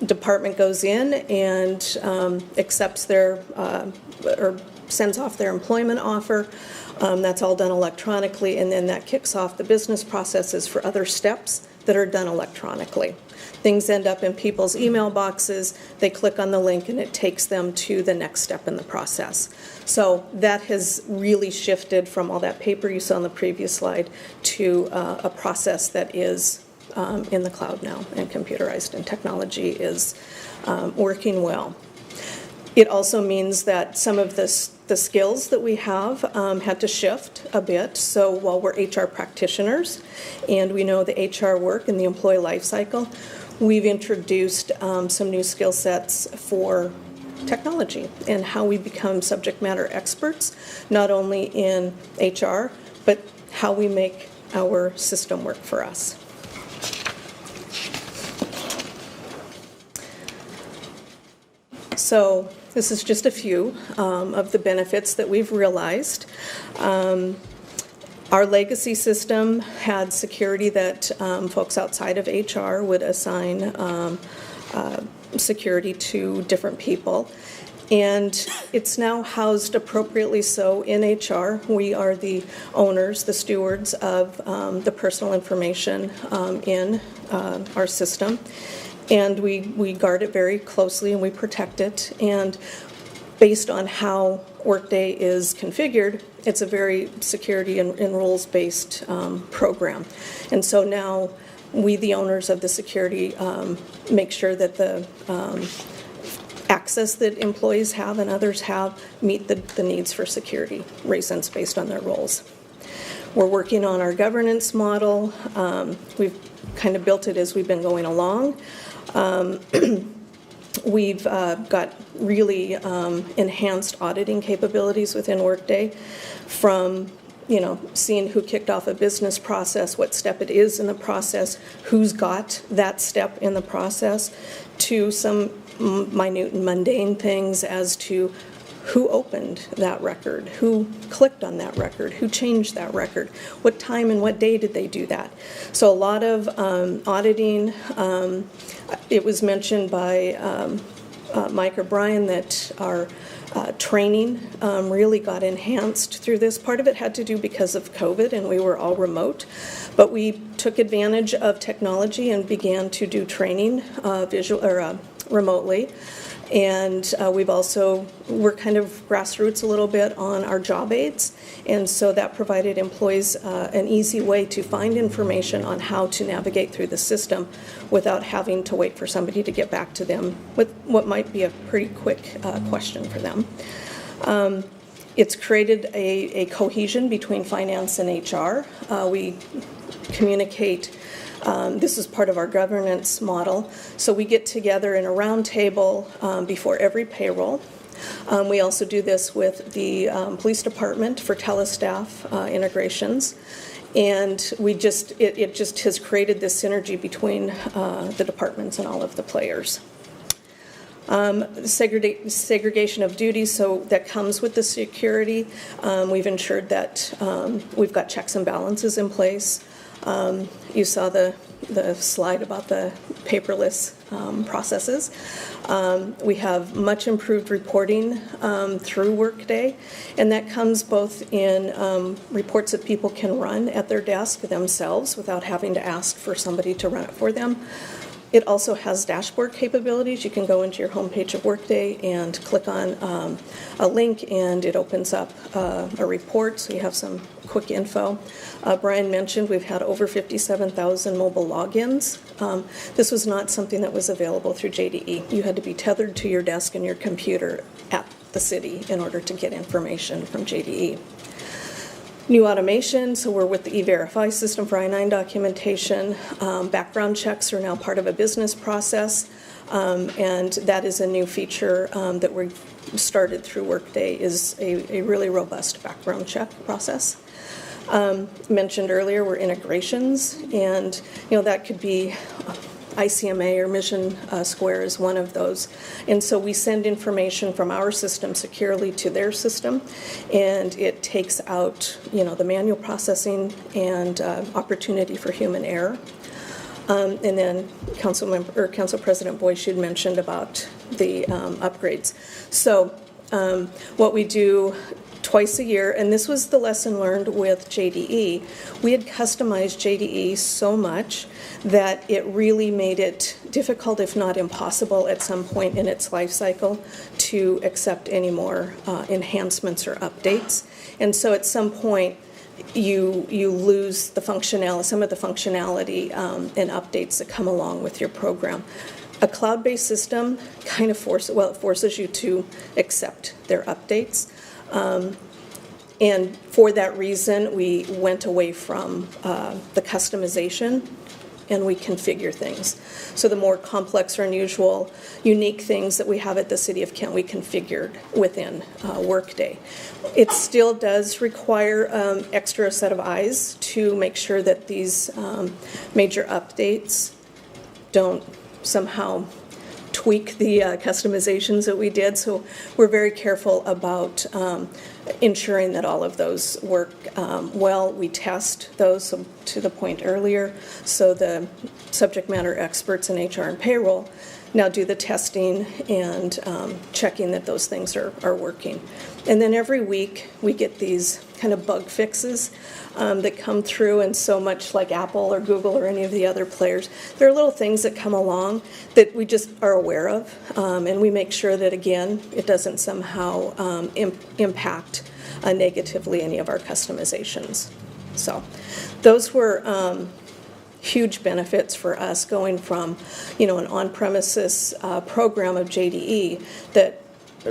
Department goes in and accepts their or sends off their employment offer. That's all done electronically, and then that kicks off the business processes for other steps that are done electronically. Things end up in people's email boxes. They click on the link, and it takes them to the next step in the process. So that has really shifted from all that paper you saw on the previous slide to a process that is in the cloud now and computerized, and technology is working well. It also means that some of the skills that we have had to shift a bit. So while we're HR practitioners and we know the HR work and the employee life cycle, we've introduced some new skill sets for technology and how we become subject matter experts, not only in HR, but how we make our system work for us. So this is just a few of the benefits that we've realized. Our legacy system had security that folks outside of HR would assign security to different people. And it's now housed appropriately so in HR. We are the owners, the stewards of the personal information in our system. And we guard it very closely and we protect it. And based on how Workday is configured, it's a very security and rules-based program. And so now we, the owners of the security, make sure that the access that employees have and others have meet the needs for security reasons based on their roles. We're working on our governance model. We've kind of built it as we've been going along. We've got really enhanced auditing capabilities within Workday, from seeing who kicked off a business process, what step it is in the process, who's got that step in the process, to some minute and mundane things as to who opened that record, who clicked on that record, who changed that record, what time and what day did they do that. So a lot of auditing. It was mentioned by Mike or Brian that our training really got enhanced through this. Part of it had to do because of COVID and we were all remote, but we took advantage of technology and began to do training remotely. And we're kind of grassroots a little bit on our job aids, and so that provided employees an easy way to find information on how to navigate through the system without having to wait for somebody to get back to them with what might be a pretty quick question for them. It's created a cohesion between finance and HR. We communicate. This is part of our governance model. So we get together in a round table before every payroll. We also do this with the police department for telestaff integrations. And it just has created this synergy between the departments and all of the players. Segregation of duties, so that comes with the security. We've ensured that we've got checks and balances in place. You saw the slide about the paperless processes. We have much improved reporting through Workday, and that comes both in reports that people can run at their desk themselves without having to ask for somebody to run it for them. It also has dashboard capabilities. You can go into your homepage of Workday and click on a link, and it opens up a report, so you have some quick info. Brian mentioned we've had over 57,000 mobile logins. This was not something that was available through JDE. You had to be tethered to your desk and your computer at the city in order to get information from JDE. New automation, so we're with the E-Verify system for I-9 documentation. Background checks are now part of a business process, and that is a new feature that we started through Workday, is a really robust background check process. Mentioned earlier were integrations, and that could be ICMA or Mission Square is one of those. And so we send information from our system securely to their system, and it takes out the manual processing and opportunity for human error. And then Council President Boyce had mentioned about the upgrades. So what we do twice a year, and this was the lesson learned with JDE. We had customized JDE so much that it really made it difficult, if not impossible, at some point in its life cycle to accept any more enhancements or updates. And so at some point, you lose the functionality, some of the functionality and updates that come along with your program. A cloud-based system kind of forces you to accept their updates. And for that reason, we went away from the customization and we configure things. So the more complex or unusual, unique things that we have at the City of Kent, we configured within Workday. It still does require extra set of eyes to make sure that these major updates don't somehow tweak the customizations that we did. So we're very careful about ensuring that all of those work well. We test those to the point earlier. So the subject matter experts in HR and payroll now do the testing and checking that those things are working. And then every week we get these kind of bug fixes that come through, and so much like Apple or Google or any of the other players, there are little things that come along that we just are aware of, and we make sure that, again, it doesn't somehow impact negatively any of our customizations. So those were huge benefits for us going from, an on-premises program of JDE that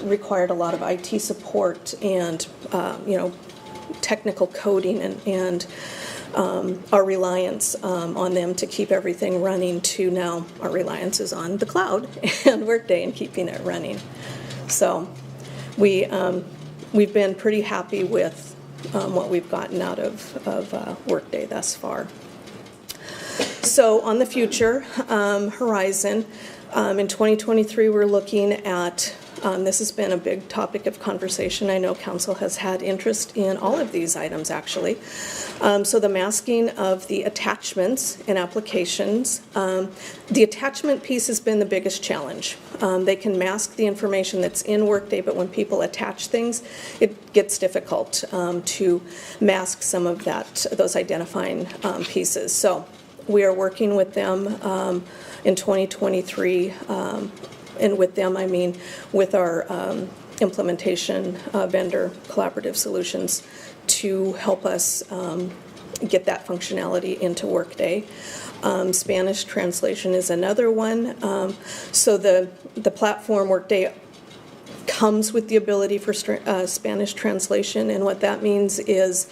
required a lot of IT support and, technical coding and our reliance on them to keep everything running, to now our reliance is on the cloud and Workday and keeping it running. So we've been pretty happy with what we've gotten out of Workday thus far. So on the future horizon, in 2023 we're looking at this has been a big topic of conversation. I know Council has had interest in all of these items, actually. So the masking of the attachments and applications. The attachment piece has been the biggest challenge. They can mask the information that's in Workday, but when people attach things, it gets difficult to mask some of those identifying pieces. So we are working with them in 2023. And with them, I mean with our implementation vendor collaborative solutions to help us get that functionality into Workday. Spanish translation is another one. So the platform Workday comes with the ability for Spanish translation, and what that means is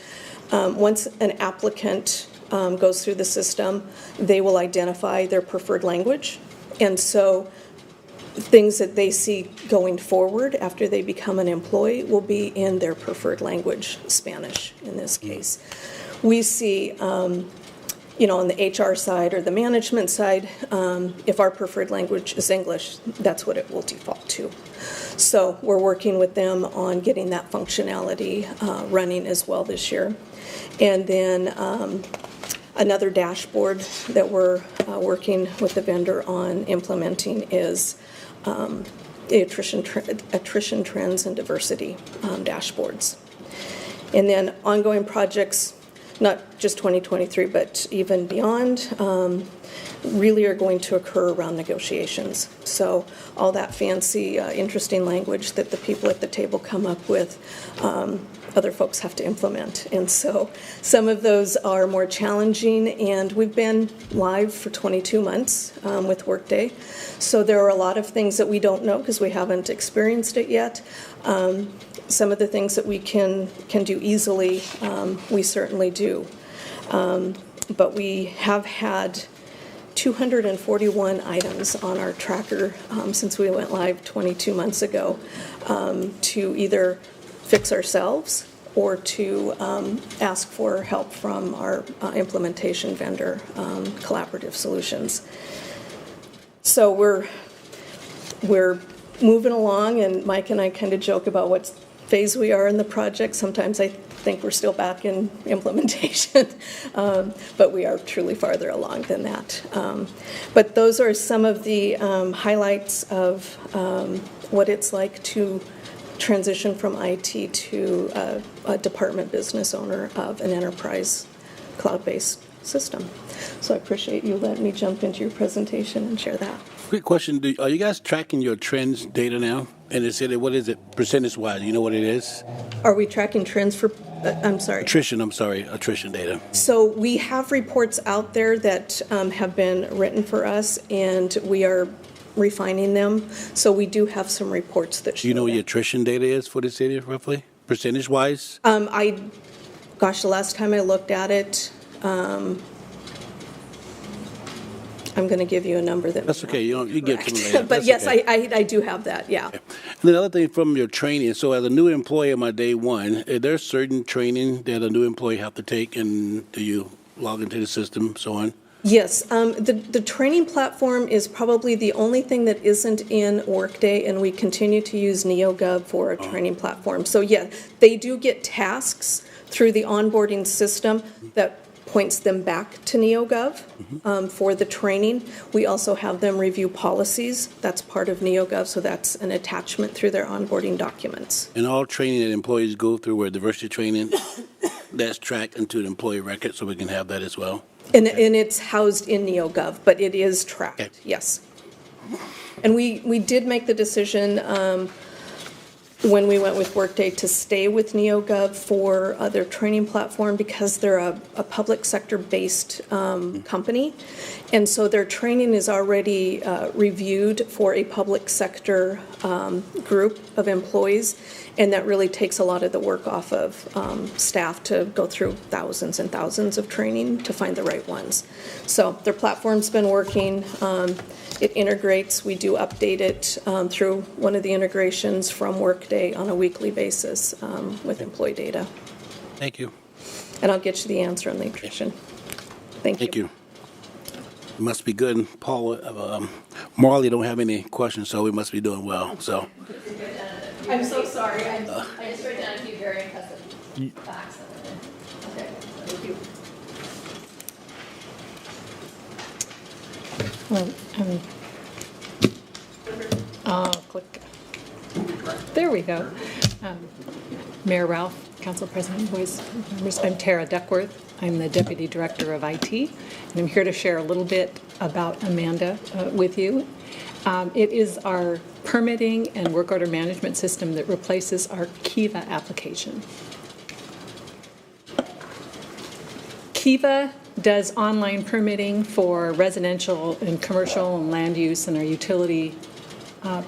once an applicant goes through the system, they will identify their preferred language, and so things that they see going forward after they become an employee will be in their preferred language, Spanish in this case. We see, on the HR side or the management side, if our preferred language is English, that's what it will default to. So we're working with them on getting that functionality running as well this year. And then another dashboard that we're working with the vendor on implementing is the attrition trends and diversity dashboards. And then ongoing projects, not just 2023, but even beyond, really are going to occur around negotiations. So all that fancy, interesting language that the people at the table come up with, other folks have to implement. And so some of those are more challenging, and we've been live for 22 months with Workday. So there are a lot of things that we don't know because we haven't experienced it yet. Some of the things that we can do easily, we certainly do. But we have had 241 items on our tracker since we went live 22 months ago to either fix ourselves or to ask for help from our implementation vendor, Collaborative Solutions. So we're moving along, and Mike and I kind of joke about what phase we are in the project. Sometimes I think we're still back in implementation, but we are truly farther along than that. But those are some of the highlights of what it's like to transition from IT to a department business owner of an enterprise cloud-based system. So I appreciate you letting me jump into your presentation and share that. Quick question. Are you guys tracking your trends data now? And it said, what is it percentage-wise? You know what it is? Are we tracking trends for, Attrition data. So we have reports out there that have been written for us, and we are refining them. So we do have some reports that show Do you know what that. your attrition data is for the city, roughly, percentage-wise? Gosh, the last time I looked at it, I'm going to give you a number that. That's okay. You give it to me later. But That's yes, okay. I do have that, yeah. And the other thing from your training, so as a new employee on my day one, is there certain training that a new employee have to take, and do you log into the system, so on? Yes, the training platform is probably the only thing that isn't in Workday, and we continue to use NeoGov for a training platform. So yeah, they do get tasks through the onboarding system that points them back to NeoGov for the training. We also have them review policies. That's part of NeoGov, so that's an attachment through their onboarding documents. And all training that employees go through, where diversity training, that's tracked into the employee record, so we can have that as well. And it's housed in NeoGov, but it is tracked, Okay. yes. And we did make the decision when we went with Workday to stay with NeoGov for their training platform because they're a public sector-based company. And so their training is already reviewed for a public sector group of employees, and that really takes a lot of the work off of staff to go through thousands and thousands of training to find the right ones. So their platform's been working. It integrates. We do update it through one of the integrations from Workday on a weekly basis with employee data. Thank you. And I'll get you the answer on the attrition. Thank you. Thank you. It must be good. And Paula, Marley don't have any questions, so we must be doing well. So. I'm so sorry. I just wrote down a few very impressive facts. Okay, thank you. Well, click. There we go. Mayor Ralph, Council President Boyce, members. I'm Tara Duckworth. I'm the Deputy Director of IT, and I'm here to share a little bit about Amanda with you. It is our permitting and work order management system that replaces our Kiva application. Kiva does online permitting for residential and commercial and land use and our utility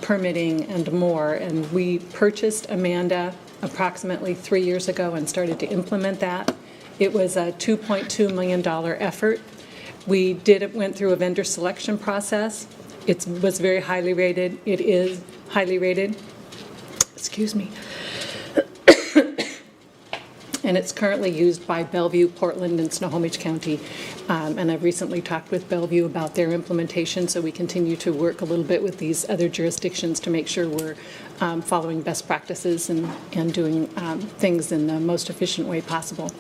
permitting and more. And we purchased Amanda approximately 3 years ago and started to implement that. It was a $2.2 million effort. We went through a vendor selection process. It was very highly rated. It is highly rated. Excuse me. And it's currently used by Bellevue, Portland, and Snohomish County. And I've recently talked with Bellevue about their implementation, so we continue to work a little bit with these other jurisdictions to make sure we're following best practices and doing things in the most efficient way possible.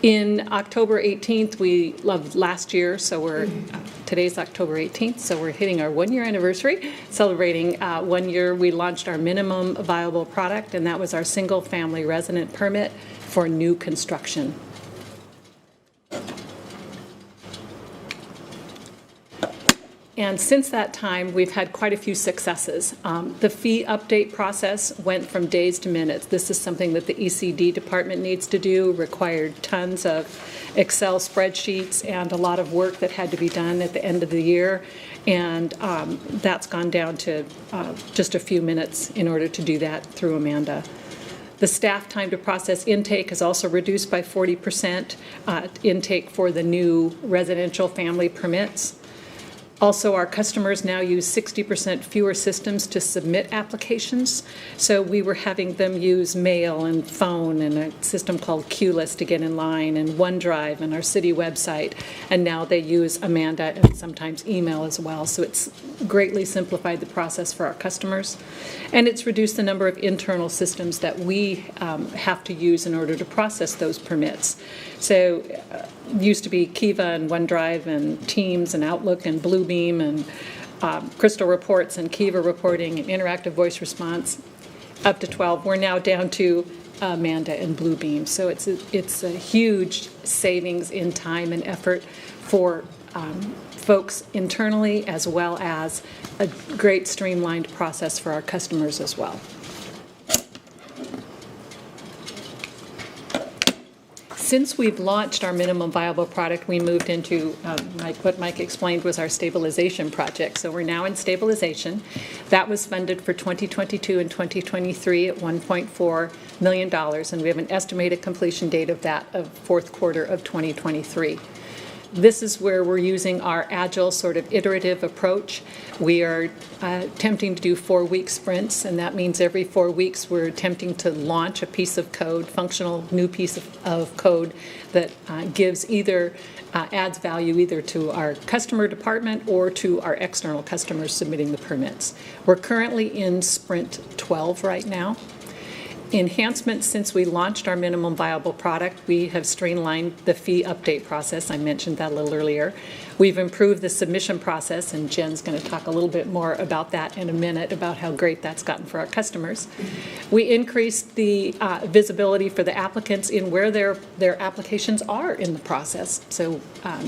In October 18th, we loved last year, so today's October 18th, so we're hitting our 1 year anniversary, celebrating 1 year. We launched our minimum viable product, and that was our single family resident permit for new construction. And since that time, we've had quite a few successes. The fee update process went from days to minutes. This is something that the ECD department needs to do, required tons of Excel spreadsheets and a lot of work that had to be done at the end of the year. And that's gone down to just a few minutes in order to do that through Amanda. The staff time to process intake is also reduced by 40%, intake for the new residential family permits. Also, our customers now use 60% fewer systems to submit applications. So we were having them use mail and phone and a system called QList to get in line, and OneDrive and our city website. And now they use Amanda and sometimes email as well. So it's greatly simplified the process for our customers. And it's reduced the number of internal systems that we have to use in order to process those permits. So used to be Kiva and OneDrive and Teams and Outlook and Bluebeam and Crystal Reports and Kiva reporting and interactive voice response, up to 12. We're now down to Amanda and Bluebeam. So it's a huge savings in time and effort for folks internally, as well as a great streamlined process for our customers as well. Since we've launched our minimum viable product, we moved into what Mike explained was our stabilization project. So we're now in stabilization. That was funded for 2022 and 2023 at $1.4 million, and we have an estimated completion date of that of fourth quarter of 2023. This is where we're using our agile sort of iterative approach. We are attempting to do 4-week sprints, and that means every 4 weeks we're attempting to launch a piece of code, functional new piece of code that gives either, adds value either to our customer department or to our external customers submitting the permits. We're currently in sprint 12 right now. Enhancements, since we launched our minimum viable product, we have streamlined the fee update process. I mentioned that a little earlier. We've improved the submission process, and Jen's going to talk a little bit more about that in a minute, about how great that's gotten for our customers. We increased the visibility for the applicants in where their applications are in the process, so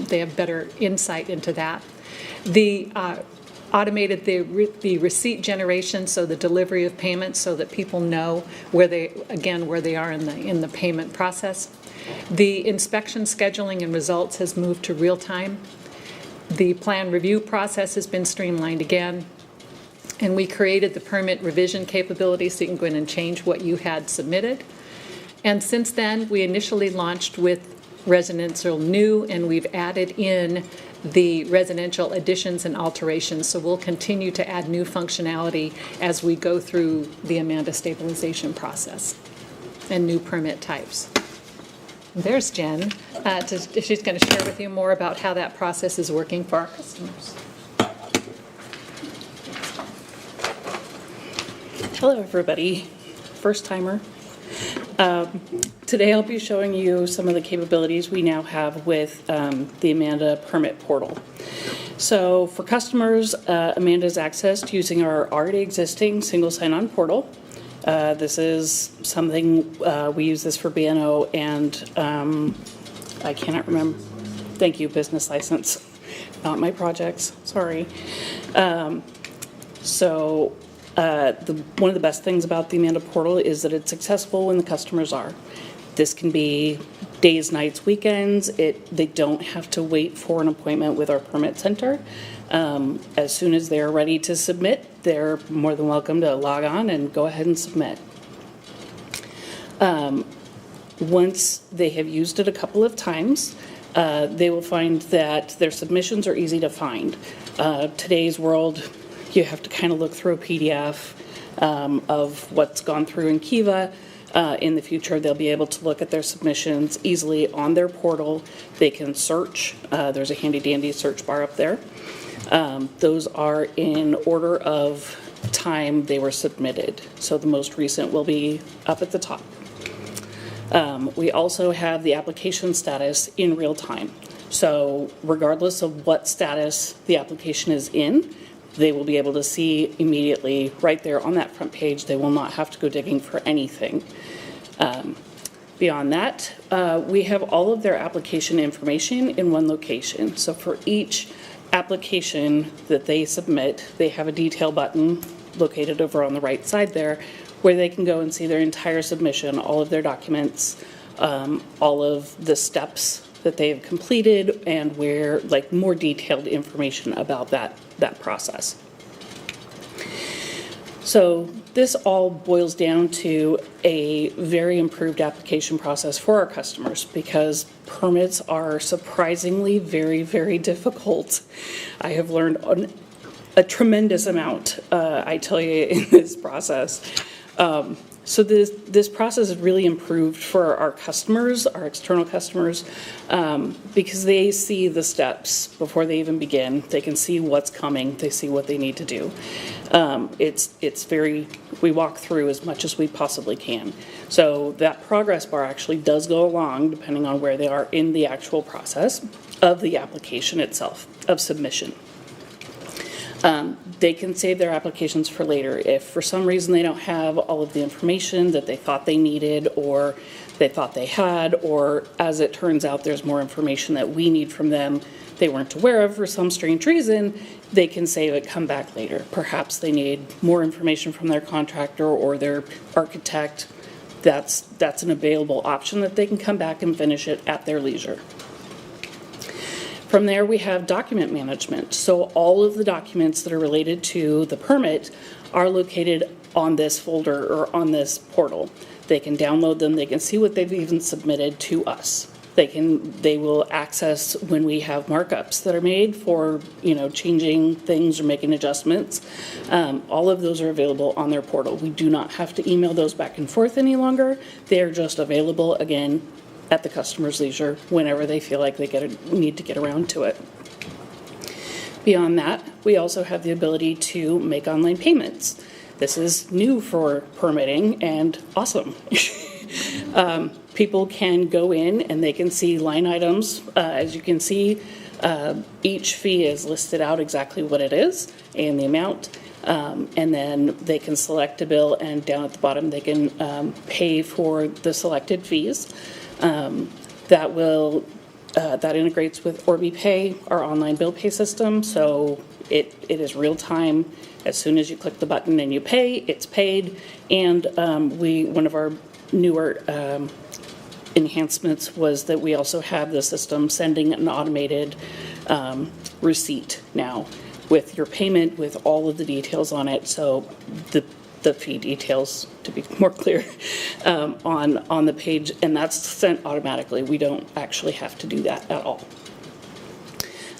they have better insight into that. The automated the receipt generation, so the delivery of payments, so that people know where they are in the payment process. The inspection scheduling and results has moved to real time. The plan review process has been streamlined again, and we created the permit revision capability so you can go in and change what you had submitted. And since then, we initially launched with residential new, and we've added in the residential additions and alterations. So we'll continue to add new functionality as we go through the Amanda stabilization process and new permit types. There's Jen. She's going to share with you more about how that process is working for our customers. Hello, everybody. First timer. Today I'll be showing you some of the capabilities we now have with the Amanda permit portal. So for customers, Amanda's accessed using our already existing single sign-on portal. This is something, we use this for B&O and I cannot remember. Thank you, business license. Not my projects, sorry. One of the best things about the Amanda portal is that it's accessible when the customers are. This can be days, nights, weekends. They don't have to wait for an appointment with our permit center. As soon as they're ready to submit, they're more than welcome to log on and go ahead and submit. Once they have used it a couple of times, they will find that their submissions are easy to find. Today's world, you have to kind of look through a PDF of what's gone through in Kiva. In the future, they'll be able to look at their submissions easily on their portal. They can search. There's a handy-dandy search bar up there. Those are in order of time they were submitted. So the most recent will be up at the top. We also have the application status in real time. So regardless of what status the application is in, they will be able to see immediately right there on that front page. They will not have to go digging for anything. Beyond that, we have all of their application information in one location. So for each application that they submit, they have a detail button located over on the right side there where they can go and see their entire submission, all of their documents, all of the steps that they have completed, and where, like, more detailed information about that process. So this all boils down to a very improved application process for our customers, because permits are surprisingly very, very difficult. I have learned a tremendous amount, I tell you, in this process. So this process has really improved for our customers, our external customers, because they see the steps before they even begin. They can see what's coming. They see what they need to do. We walk through as much as we possibly can. So that progress bar actually does go along depending on where they are in the actual process of the application itself, of submission. They can save their applications for later. If for some reason they don't have all of the information that they thought they needed, or they thought they had, or as it turns out there's more information that we need from them they weren't aware of for some strange reason, they can save it, come back later. Perhaps they need more information from their contractor or their architect. That's an available option that they can come back and finish it at their leisure. From there, we have document management. So all of the documents that are related to the permit are located on this folder or on this portal. They can download them. They can see what they've even submitted to us. They will access when we have markups that are made for, changing things or making adjustments. All of those are available on their portal. We do not have to email those back and forth any longer. They are just available, again, at the customer's leisure whenever they feel like they need to get around to it. Beyond that, we also have the ability to make online payments. This is new for permitting and awesome. People can go in and they can see line items. As you can see, each fee is listed out exactly what it is and the amount. And then they can select a bill, and down at the bottom they can pay for the selected fees. That integrates with OrbiPay, our online bill pay system. So it is real time. As soon as you click the button and you pay, it's paid. And one of our newer enhancements was that we also have the system sending an automated receipt now with your payment, with all of the details on it. So the fee details, to be more clear, on the page, and that's sent automatically. We don't actually have to do that at all.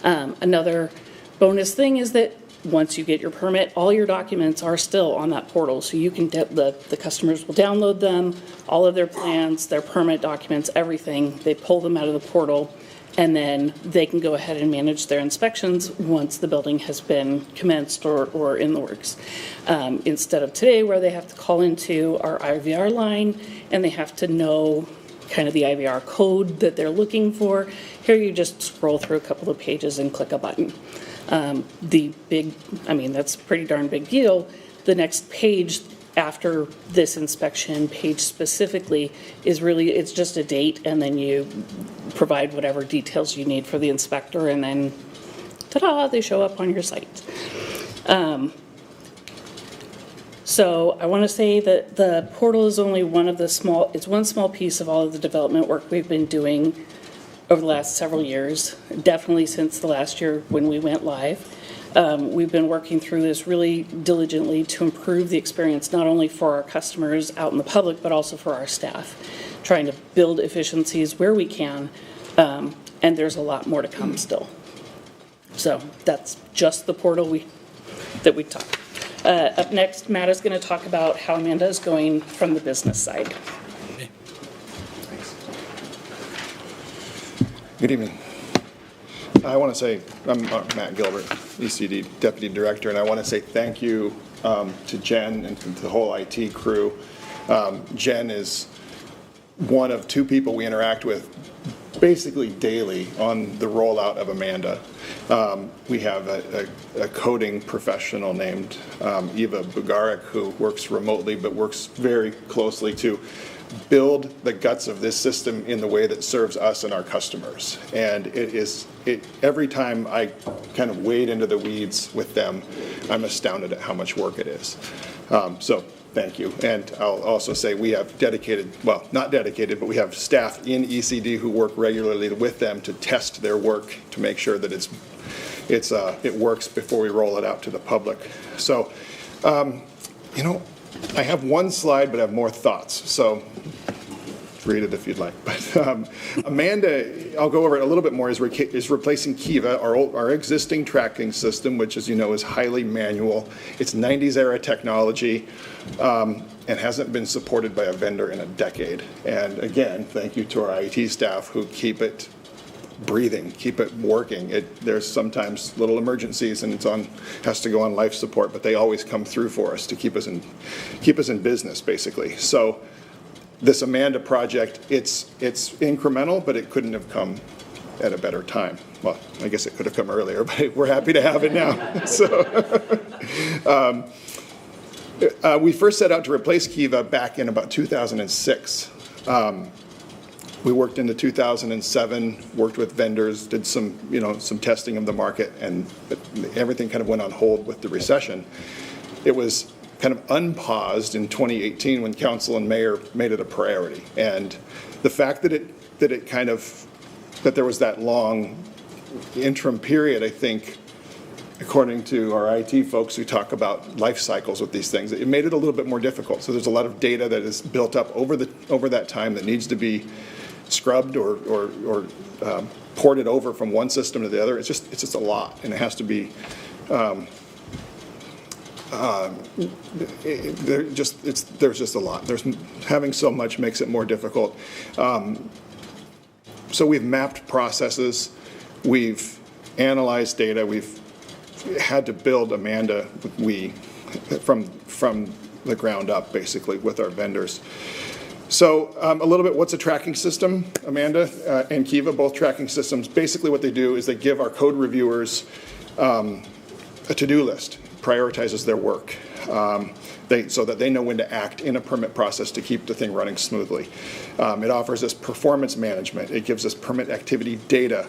Another bonus thing is that once you get your permit, all your documents are still on that portal, so you can the customers will download them, all of their plans, their permit documents, everything. They pull them out of the portal, and then they can go ahead and manage their inspections once the building has been commenced or in the works. Instead of today, where they have to call into our IVR line and they have to know kind of the IVR code that they're looking for, here you just scroll through a couple of pages and click a button. That's a pretty darn big deal. The next page after this inspection page specifically it's just a date, and then you provide whatever details you need for the inspector, and then ta-da, they show up on your site. So I want to say that the portal is only it's one small piece of all of the development work we've been doing over the last several years, definitely since the last year when we went live. We've been working through this really diligently to improve the experience, not only for our customers out in the public, but also for our staff, trying to build efficiencies where we can, and there's a lot more to come still. So that's just the portal that we talked. Up next, Matt is going to talk about how Amanda is going from the business side. Good evening. I want to say, I'm Matt Gilbert, ECD Deputy Director, and I want to say thank you to Jen and to the whole IT crew. Jen is one of two people we interact with basically daily on the rollout of Amanda. We have a coding professional named Eva Bugarek, who works remotely but works very closely to build the guts of this system in the way that serves us and our customers. And every time I kind of wade into the weeds with them, I'm astounded at how much work it is. So thank you. And I'll also say we have dedicated, well, not dedicated, but we have staff in ECD who work regularly with them to test their work to make sure that it works before we roll it out to the public. So, I have one slide, but I have more thoughts. So read it if you'd like. But Amanda, I'll go over it a little bit more, is replacing Kiva, our existing tracking system, which, as you know, is highly manual. It's 90s era technology and hasn't been supported by a vendor in a decade. And again, thank you to our IT staff who keep it breathing, keep it working. There's sometimes little emergencies and has to go on life support, but they always come through for us to keep us in business, basically. So this Amanda project, it's incremental, but it couldn't have come at a better time. Well, I guess it could have come earlier, but we're happy to have it now. So we first set out to replace Kiva back in about 2006. We worked into 2007, worked with vendors, did some testing of the market, and everything kind of went on hold with the recession. It was kind of unpaused in 2018 when council and mayor made it a priority. And the fact that that there was that long interim period, I think, according to our IT folks who talk about life cycles with these things, it made it a little bit more difficult. So there's a lot of data that is built up over that time that needs to be scrubbed or ported over from one system to the other. It's just a lot, and it has to be. There's just a lot. Having so much makes it more difficult. So we've mapped processes, we've analyzed data, we've had to build Amanda from the ground up, basically, with our vendors. So a little bit, what's a tracking system? Amanda and Kiva, both tracking systems. Basically what they do is they give our code reviewers a to-do list, prioritizes their work, so that they know when to act in a permit process to keep the thing running smoothly. It offers us performance management. It gives us permit activity data.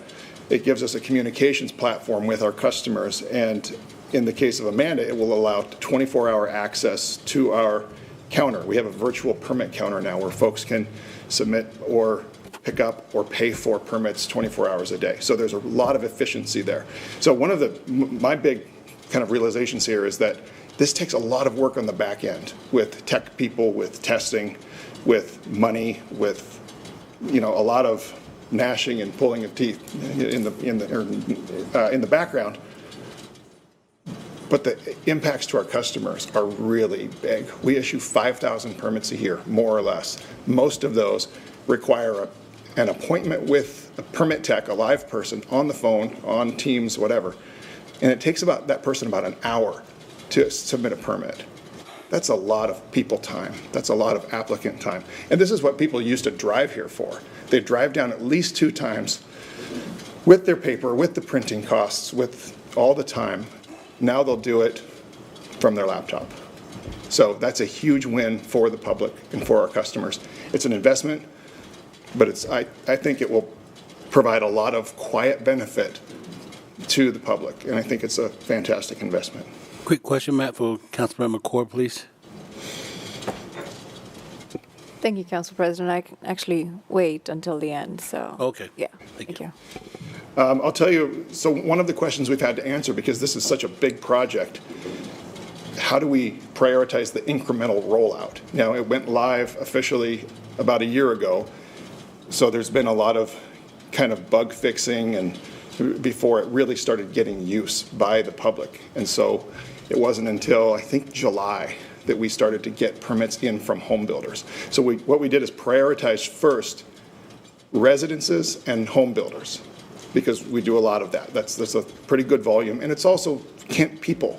It gives us a communications platform with our customers. And in the case of Amanda, it will allow 24-hour access to our counter. We have a virtual permit counter now where folks can submit or pick up or pay for permits 24 hours a day. So there's a lot of efficiency there. So one of my big kind of realizations here is that this takes a lot of work on the back end with tech people, with testing, with money, with a lot of gnashing and pulling of teeth in the background. But the impacts to our customers are really big. We issue 5,000 permits a year, more or less. Most of those require an appointment with a permit tech, a live person, on the phone, on Teams, whatever. And it takes that person about an hour to submit a permit. That's a lot of people time. That's a lot of applicant time. And this is what people used to drive here for. They drive down at least 2 times with their paper, with the printing costs, with all the time. Now they'll do it from their laptop. So that's a huge win for the public and for our customers. It's an investment, but I think it will provide a lot of quiet benefit to the public, and I think it's a fantastic investment. Quick question, Matt, for Councilmember Core, please. Thank you, Council President. I can actually wait until the end, so. Okay. Yeah, thank you. I'll tell you, so one of the questions we've had to answer, because this is such a big project, how do we prioritize the incremental rollout? Now, it went live officially about a year ago, so there's been a lot of kind of bug fixing and before it really started getting use by the public. And so it wasn't until, I think, July that we started to get permits in from home builders. So what we did is prioritize first residences and home builders, because we do a lot of that. That's a pretty good volume. And it's also Kent people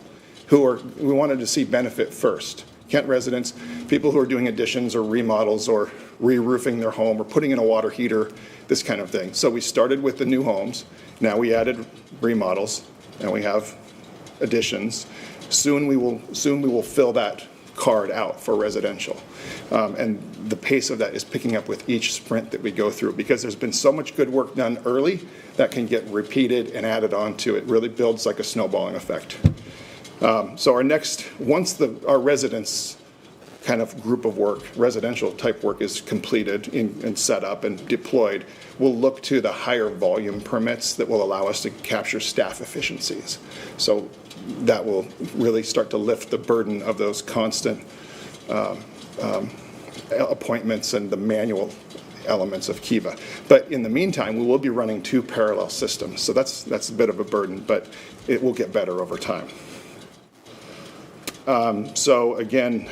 we wanted to see benefit first. Kent residents, people who are doing additions or remodels or re-roofing their home or putting in a water heater, this kind of thing. So we started with the new homes. Now we added remodels, and we have additions. Soon we will fill that card out for residential. And the pace of that is picking up with each sprint that we go through, because there's been so much good work done early that can get repeated and added on to it. Really builds like a snowballing effect. So once our residents kind of group of work, residential type work is completed and set up and deployed, we'll look to the higher volume permits that will allow us to capture staff efficiencies. So that will really start to lift the burden of those constant appointments and the manual elements of Kiva. But in the meantime, we will be running 2 parallel systems. So that's a bit of a burden, but it will get better over time. So again,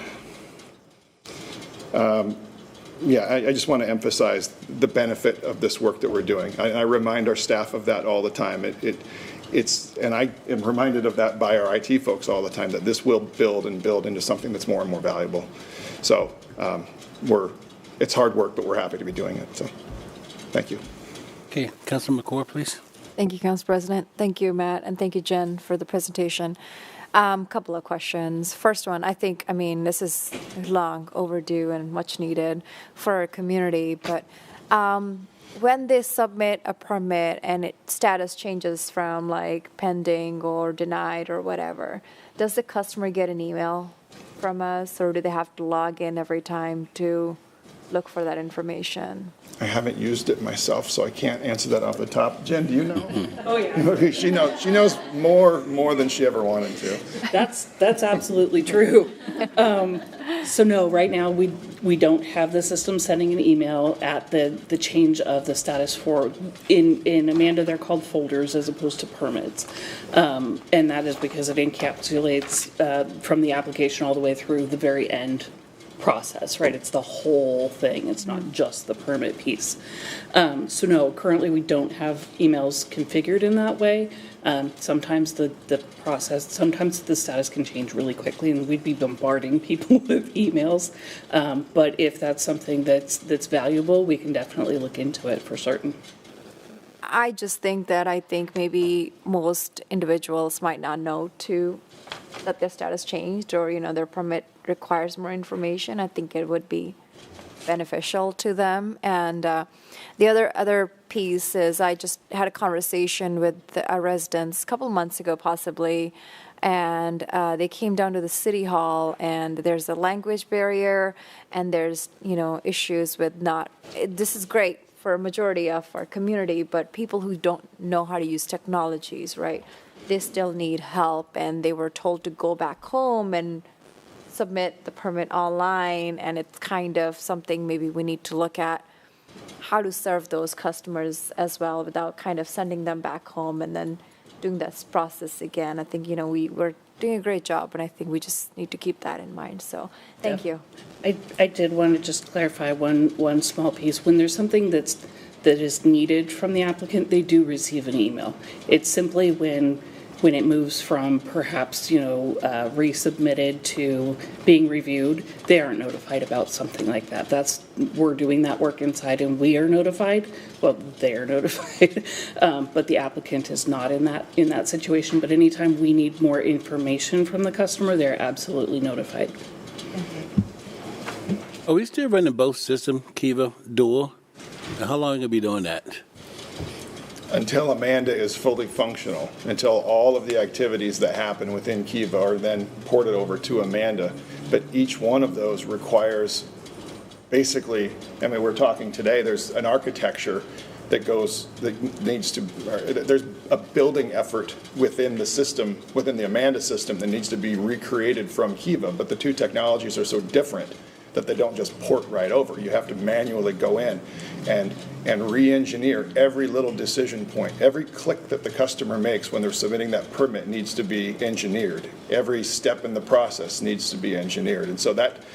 I just want to emphasize the benefit of this work that we're doing. I remind our staff of that all the time. And I am reminded of that by our IT folks all the time, that this will build and build into something that's more and more valuable. So it's hard work, but we're happy to be doing it. So thank you. Okay, Councilman McCord, please. Thank you, Council President. Thank you, Matt, and thank you, Jen, for the presentation. Couple of questions. First one, this is long overdue and much needed for our community, but when they submit a permit and its status changes from like pending or denied or whatever, does the customer get an email from us, or do they have to log in every time to look for that information? I haven't used it myself, so I can't answer that off the top. Jen, do you know? Oh, yeah. She knows more than she ever wanted to. That's absolutely true. So no, right now we don't have the system sending an email at the change of the status for, in Amanda they're called folders as opposed to permits. And that is because it encapsulates from the application all the way through the very end process, right? It's the whole thing. It's not just the permit piece. So no, currently we don't have emails configured in that way. Sometimes the status can change really quickly, and we'd be bombarding people with emails. But if that's something that's valuable, we can definitely look into it for certain. I think maybe most individuals might not know that their status changed, or their permit requires more information. I think it would be beneficial to them. And the other piece is, I just had a conversation with our residents a couple months ago, possibly, and they came down to the city hall, and there's a language barrier, and there's issues with this is great for a majority of our community, but people who don't know how to use technologies, right? They still need help, and they were told to go back home and submit the permit online, and it's kind of something maybe we need to look at, how to serve those customers as well without kind of sending them back home and then doing this process again. I think, we're doing a great job, and I think we just need to keep that in mind. So thank you. I did want to just clarify one small piece. When there's something that is needed from the applicant, they do receive an email. It's simply when it moves from perhaps, resubmitted to being reviewed, they aren't notified about something like that. We're doing that work inside, and we are notified. Well, they are notified, but the applicant is not in that situation. But anytime we need more information from the customer, they're absolutely notified. Are we still running both systems, Kiva, Dual? And how long are you going to be doing that? Until Amanda is fully functional, until all of the activities that happen within Kiva are then ported over to Amanda. But each one of those requires, basically, we're talking today, there's an architecture that needs to, there's a building effort within the system, within the Amanda system, that needs to be recreated from Kiva. But the two technologies are so different that they don't just port right over. You have to manually go in and re-engineer every little decision point. Every click that the customer makes when they're submitting that permit needs to be engineered. Every step in the process needs to be engineered. And so that's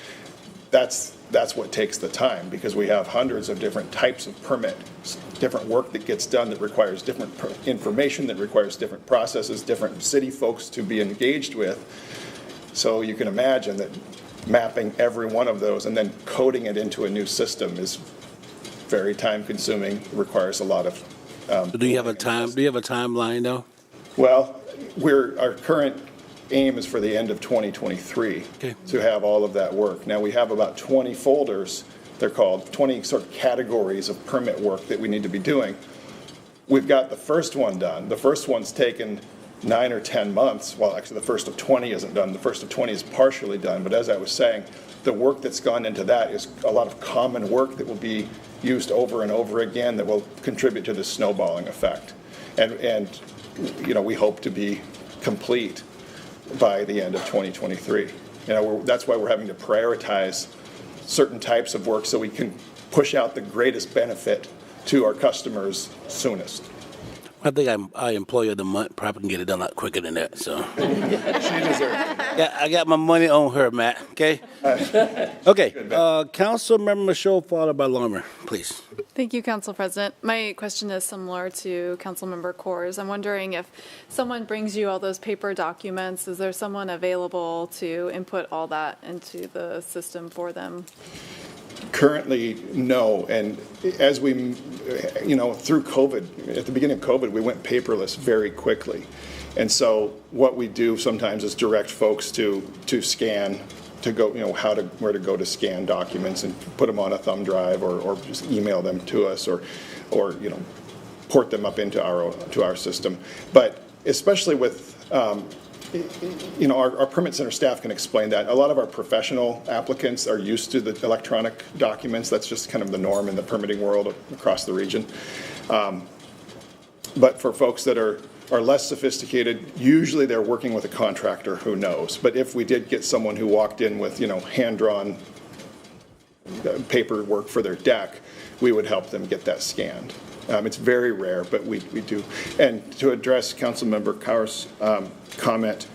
what takes the time, because we have hundreds of different types of permits, different work that gets done that requires different information, that requires different processes, different city folks to be engaged with. So you can imagine that mapping every one of those and then coding it into a new system is very time consuming, requires a lot of Do you have a timeline though? Well, our current aim is for the end of 2023 Okay. to have all of that work. Now, we have about 20 folders, they're called, 20 sort of categories of permit work that we need to be doing. We've got the first one done. The first one's taken 9 or 10 months. Well, actually, the first of 20 isn't done. The first of 20 is partially done. But as I was saying, the work that's gone into that is a lot of common work that will be used over and over again that will contribute to the snowballing effect. And you know, we hope to be complete by the end of 2023. You know, that's why we're having to prioritize certain types of work so we can push out the greatest benefit to our customers soonest. I think I employee of the month probably can get it done a lot quicker than that. So She deserves it. yeah, I got my money on her, Matt. Okay. Okay. Council Member Michelle, followed by Lorimer, please. Thank you, Council President. My question is similar to Councilmember Coors. I'm wondering if someone brings you all those paper documents, is there someone available to input all that into the system for them? Currently, no. And as we, you know, through COVID, at the beginning of COVID, we went paperless very quickly. And so what we do sometimes is direct folks to scan, to go, you know, where to go to scan documents and put them on a thumb drive or just email them to us or you know, port them up into our system. But especially with, you know, our permit center staff can explain that. A lot of our professional applicants are used to the electronic documents. That's just kind of the norm in the permitting world across the region. But for folks that are less sophisticated, usually they're working with a contractor who knows. But if we did get someone who walked in with, you know, hand-drawn paperwork for their deck, we would help them get that scanned. It's very rare, but we do. And to address Councilmember Kaur's comment,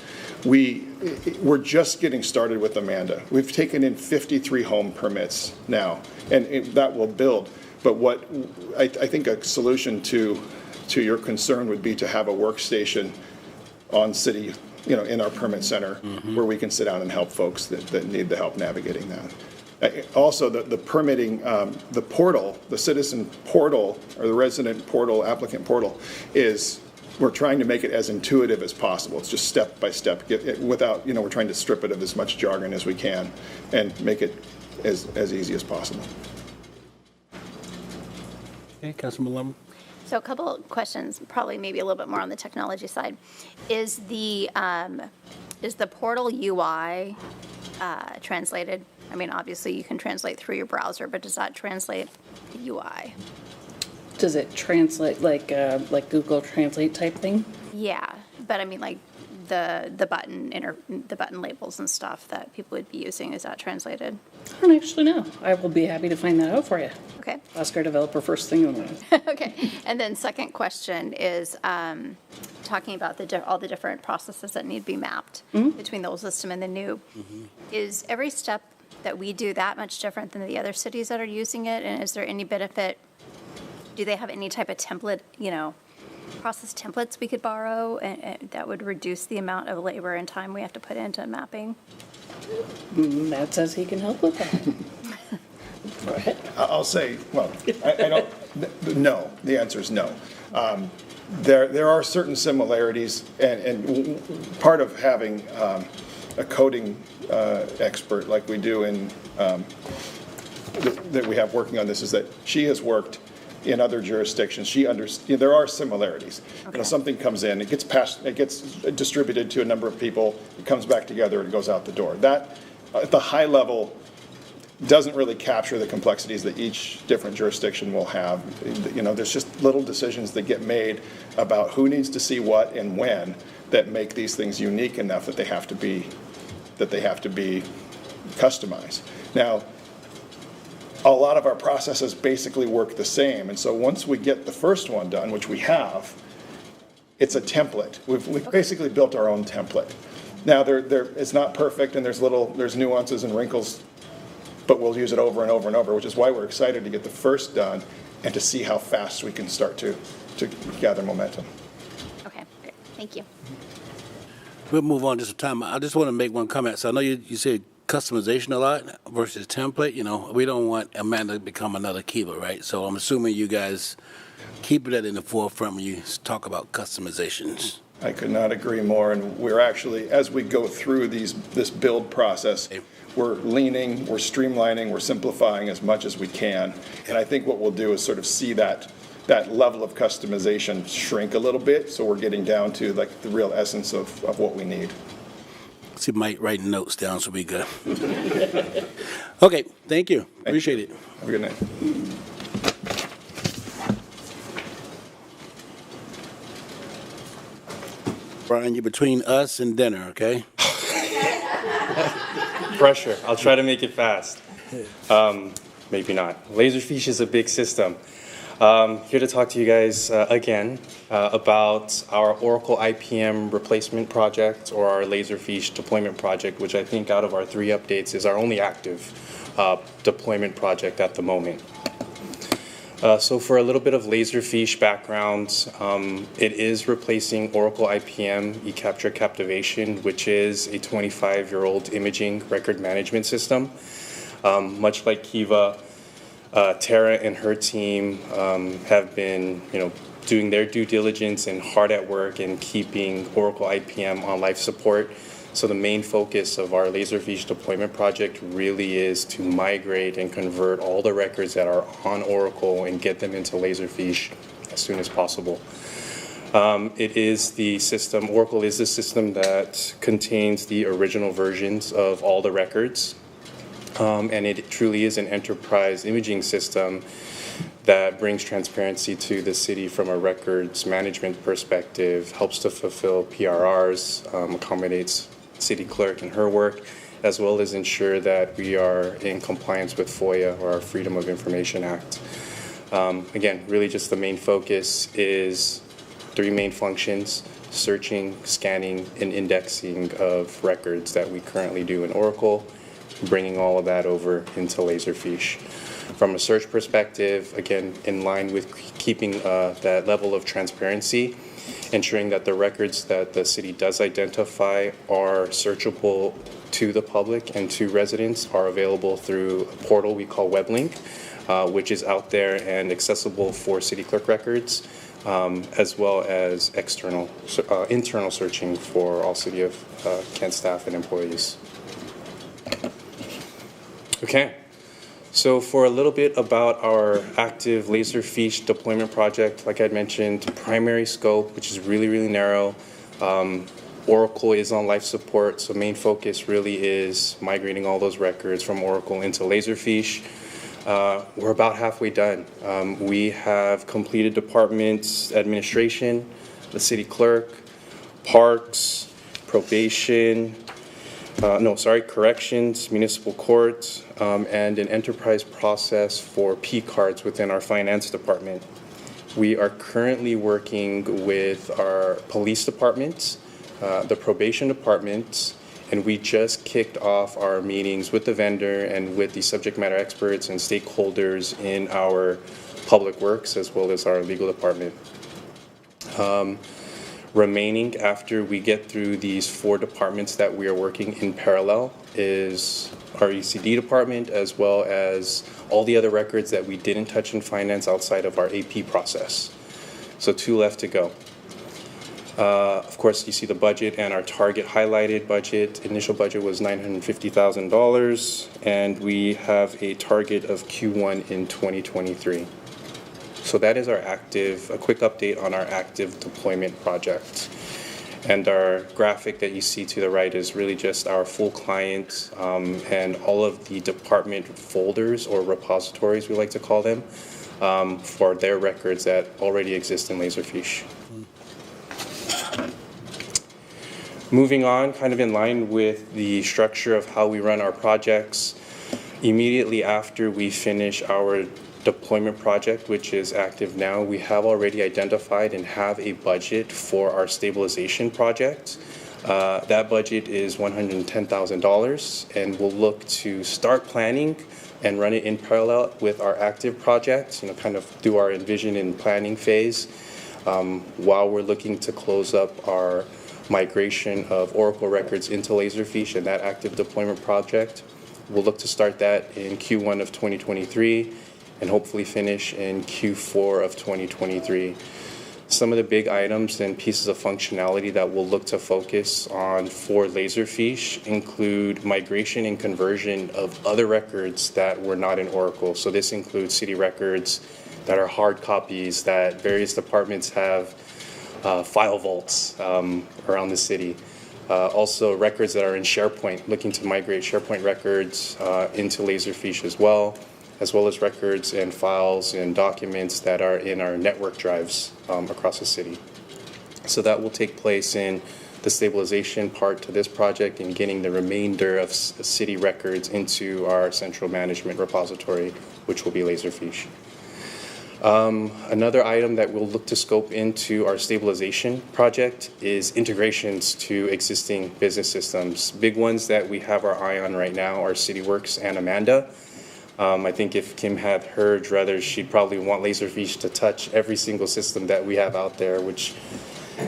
we're just getting started with Amanda. We've taken in 53 home permits now, and that will build. But what I think a solution to your concern would be to have a workstation on city, you know, in our permit center where we can sit down and help folks that need the help navigating that. Also, the permitting, the portal, the citizen portal, or the resident portal, applicant portal, we're trying to make it as intuitive as possible. It's just step by step, without, you know, we're trying to strip it of as much jargon as we can and make it as easy as possible. Okay, Councilman Lumber. So a couple of questions, probably maybe a little bit more on the technology side. Is the portal UI translated? I mean, obviously you can translate through your browser, but does that translate the UI? Does it translate like Google Translate type thing? Yeah, but I mean, like the button labels and stuff that people would be using, is that translated? I don't actually know. I will be happy to find that out for you. Okay. Ask our developer first thing in the morning. Okay. And then second question is talking about all the different processes that need to be mapped between the old system and the new. Is every step that we do that much different than the other cities that are using it? And is there any benefit? Do they have any type of template, you know, process templates we could borrow and that would reduce the amount of labor and time we have to put into mapping? Matt says he can help with that. Go ahead. I'll say, well, I don't, no, the answer is no. There are certain similarities, and part of having a coding expert like we do in that we have working on this is that she has worked in other jurisdictions. She understands there are similarities. Okay. You know, something comes in, it gets distributed to a number of people, it comes back together, it goes out the door. That at the high level doesn't really capture the complexities that each different jurisdiction will have. You know, there's just little decisions that get made about who needs to see what and when that make these things unique enough that they have to be customized. Now, a lot of our processes basically work the same, and so once we get the first one done, which we have, it's a template. We've basically built our own template. Now, it's not perfect, and there's nuances and wrinkles, but we'll use it over and over and over, which is why we're excited to get the first done and to see how fast we can start to gather momentum. Okay, great. Thank you. We'll move on just a time. I just want to make one comment. So I know you said customization a lot versus template. You know, we don't want Amanda to become another Kiva, right? So I'm assuming you guys keep that in the forefront when you talk about customizations. I could not agree more. And we're actually, as we go through this build process, we're leaning, we're streamlining, we're simplifying as much as we can. And I think what we'll do is sort of see that level of customization shrink a little bit, so we're getting down to like the real essence of what we need. See Mike writing notes down, so we good. Okay, thank you. Appreciate it. Have a good night. Brian, you're between us and dinner, okay? Pressure. I'll try to make it fast. Maybe not. Laserfiche is a big system. Here to talk to you guys again about our Oracle IPM replacement project, or our Laserfiche deployment project, which I think out of our 3 updates is our only active deployment project at the moment. So for a little bit of Laserfiche background, it is replacing Oracle IPM eCapture Captivation, which is a 25-year-old imaging record management system. Much like Kiva, Tara and her team have been, doing their due diligence and hard at work in keeping Oracle IPM on life support. So the main focus of our Laserfiche deployment project really is to migrate and convert all the records that are on Oracle and get them into Laserfiche as soon as possible. It is the system, Oracle is the system that contains the original versions of all the records. And it truly is an enterprise imaging system that brings transparency to the city from a records management perspective, helps to fulfill PRRs, accommodates city clerk and her work, as well as ensure that we are in compliance with FOIA, or our Freedom of Information Act. Again, really just the main focus is 3 main functions: searching, scanning, and indexing of records that we currently do in Oracle, bringing all of that over into Laserfiche. From a search perspective, again, in line with keeping that level of transparency, ensuring that the records that the city does identify are searchable to the public and to residents are available through a portal we call WebLink, which is out there and accessible for city clerk records, as well as internal searching for all City of Kent staff and employees. Okay. So for a little bit about our active Laserfiche deployment project, like I mentioned, primary scope, which is really, really narrow. Oracle is on life support, so main focus really is migrating all those records from Oracle into Laserfiche. We're about halfway done. We have completed departments, administration, the city clerk, parks, probation, corrections, municipal courts, and an enterprise process for P cards within our finance department. We are currently working with our police departments, the probation departments, and we just kicked off our meetings with the vendor and with the subject matter experts and stakeholders in our public works as well as our legal department. Remaining after we get through these 4 departments that we are working in parallel is our ECD department, as well as all the other records that we didn't touch in finance outside of our AP process. So 2 left to go. Of course, you see the budget and our target highlighted budget. Initial budget was $950,000, and we have a target of Q1 in 2023. So that is a quick update on our active deployment project. And our graphic that you see to the right is really just our full client and all of the department folders or repositories, we like to call them, for their records that already exist in Laserfiche. Moving on, kind of in line with the structure of how we run our projects, immediately after we finish our deployment project, which is active now, we have already identified and have a budget for our stabilization project. That budget is $110,000, and we'll look to start planning and run it in parallel with our active project, kind of do our envision and planning phase while we're looking to close up our migration of Oracle records into Laserfiche and that active deployment project. We'll look to start that in Q1 of 2023 and hopefully finish in Q4 of 2023. Some of the big items and pieces of functionality that we'll look to focus on for Laserfiche include migration and conversion of other records that were not in Oracle. So this includes city records that are hard copies that various departments have file vaults around the city. Also records that are in SharePoint, looking to migrate SharePoint records into Laserfiche as well as records and files and documents that are in our network drives across the city. So that will take place in the stabilization part to this project and getting the remainder of city records into our central management repository, which will be Laserfiche. Another item that we'll look to scope into our stabilization project is integrations to existing business systems. Big ones that we have our eye on right now are CityWorks and Amanda. I think if Kim had her druthers, she'd probably want Laserfiche to touch every single system that we have out there, which,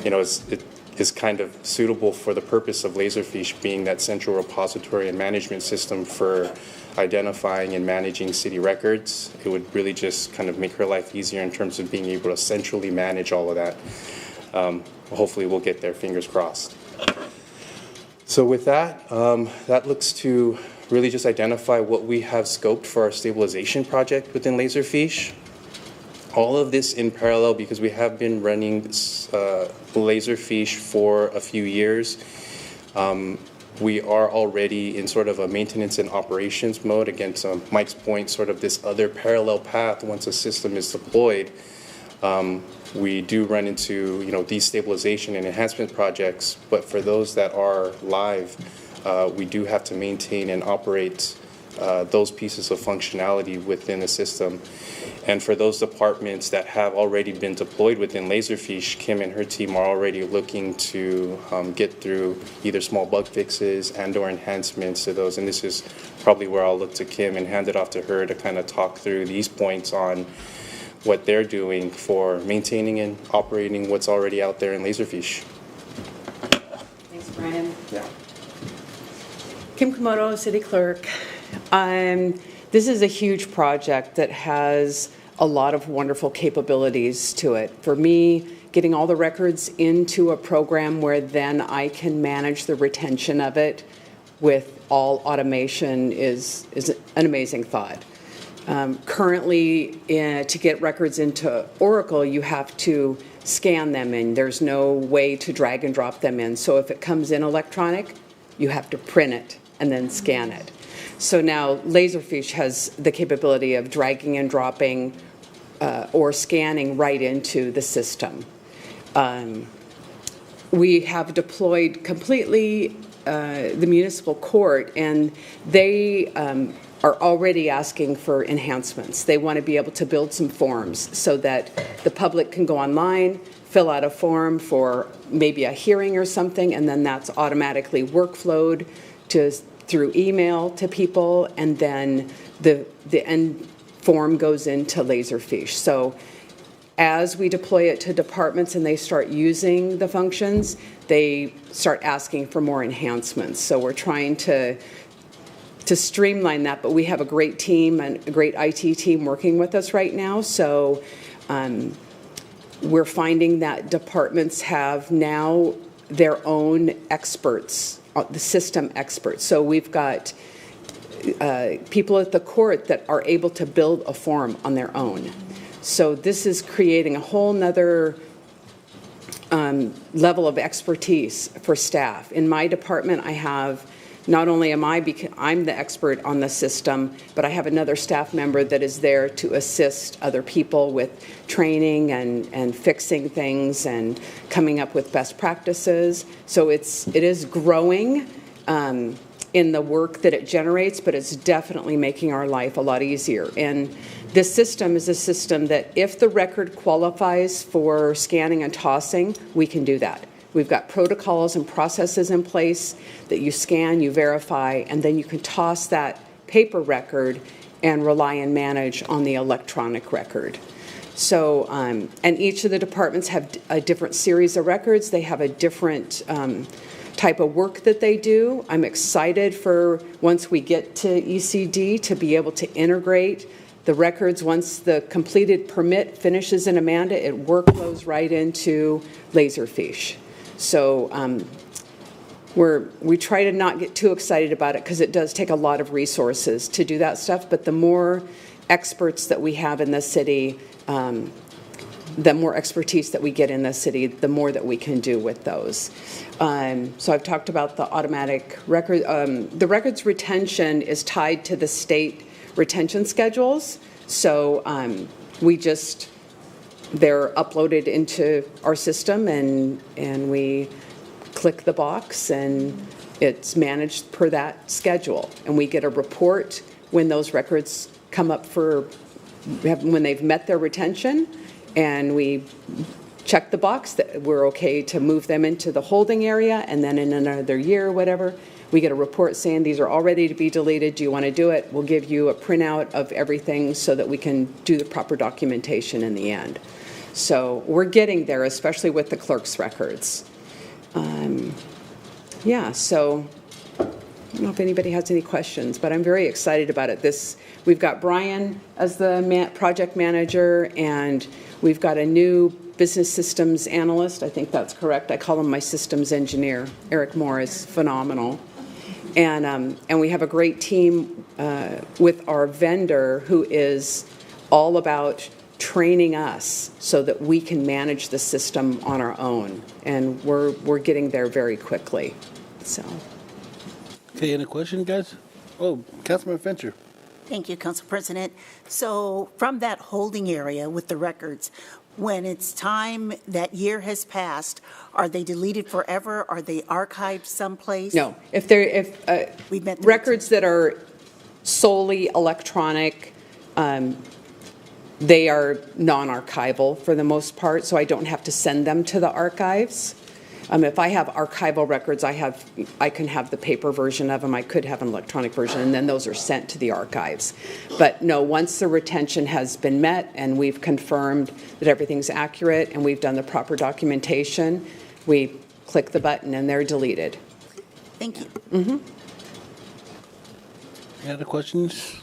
you know, is kind of suitable for the purpose of Laserfiche being that central repository and management system for identifying and managing city records. It would really just kind of make her life easier in terms of being able to centrally manage all of that. Hopefully we'll get there, fingers crossed. So with that, that looks to really just identify what we have scoped for our stabilization project within Laserfiche. All of this in parallel because we have been running Laserfiche for a few years. We are already in sort of a maintenance and operations mode. Again, to Mike's point, sort of this other parallel path once a system is deployed. We do run into, you know, destabilization and enhancement projects, but for those that are live, we do have to maintain and operate those pieces of functionality within the system. And for those departments that have already been deployed within Laserfiche, Kim and her team are already looking to get through either small bug fixes and or enhancements to those. And this is probably where I'll look to Kim and hand it off to her to kind of talk through these points on what they're doing for maintaining and operating what's already out there in Laserfiche. Thanks, Brian. Yeah. Kim Komoto, City Clerk. This is a huge project that has a lot of wonderful capabilities to it. For me, getting all the records into a program where then I can manage the retention of it with all automation is an amazing thought. Currently, to get records into Oracle, you have to scan them in. There's no way to drag and drop them in. So if it comes in electronic, you have to print it and then scan it. So now Laserfiche has the capability of dragging and dropping or scanning right into the system. We have deployed completely the municipal court, and they are already asking for enhancements. They want to be able to build some forms so that the public can go online, fill out a form for maybe a hearing or something, and then that's automatically workflowed through email to people, and then the end form goes into Laserfiche. So as we deploy it to departments and they start using the functions, they start asking for more enhancements. So we're trying to streamline that, but we have a great team and a great IT team working with us right now. So we're finding that departments have now their own experts, the system experts. So we've got people at the court that are able to build a form on their own. So this is creating a whole nother level of expertise for staff. In my department, I have, not only I'm the expert on the system, but I have another staff member that is there to assist other people with training and fixing things and coming up with best practices. So it is growing in the work that it generates, but it's definitely making our life a lot easier. And this system is a system that if the record qualifies for scanning and tossing, we can do that. We've got protocols and processes in place that you scan, you verify, and then you can toss that paper record and rely and manage on the electronic record. So, and each of the departments have a different series of records. They have a different type of work that they do. I'm excited for once we get to ECD to be able to integrate The records, once the completed permit finishes in Amanda, it workflows right into Laserfiche. So we try to not get too excited about it because it does take a lot of resources to do that stuff, but the more experts that we have in the city, the more expertise that we get in the city, the more that we can do with those. So I've talked about the automatic record. The records retention is tied to the state retention schedules. So they're uploaded into our system and we click the box and it's managed per that schedule. And we get a report when those records come up when they've met their retention, and we check the box that we're okay to move them into the holding area, and then in another year or whatever, we get a report saying these are all ready to be deleted. Do you want to do it? We'll give you a printout of everything so that we can do the proper documentation in the end. So we're getting there, especially with the clerk's records. So I don't know if anybody has any questions, but I'm very excited about it. We've got Brian as the project manager, and we've got a new business systems analyst. I think that's correct. I call him my systems engineer. Eric Moore is phenomenal. And we have a great team with our vendor who is all about training us so that we can manage the system on our own. And we're getting there very quickly. So. Okay, any questions, guys? Oh, Councilman Fincher. Thank you, Council President. So from that holding area with the records, when it's time, that year has passed, are they deleted forever? Are they archived someplace? No. If records that are solely electronic, they are non-archival for the most part, so I don't have to send them to the archives. If I have archival records, I can have the paper version of them. I could have an electronic version, and then those are sent to the archives. But no, once the retention has been met and we've confirmed that everything's accurate and we've done the proper documentation, we click the button and they're deleted. Thank you. Mm-hmm. Any other questions?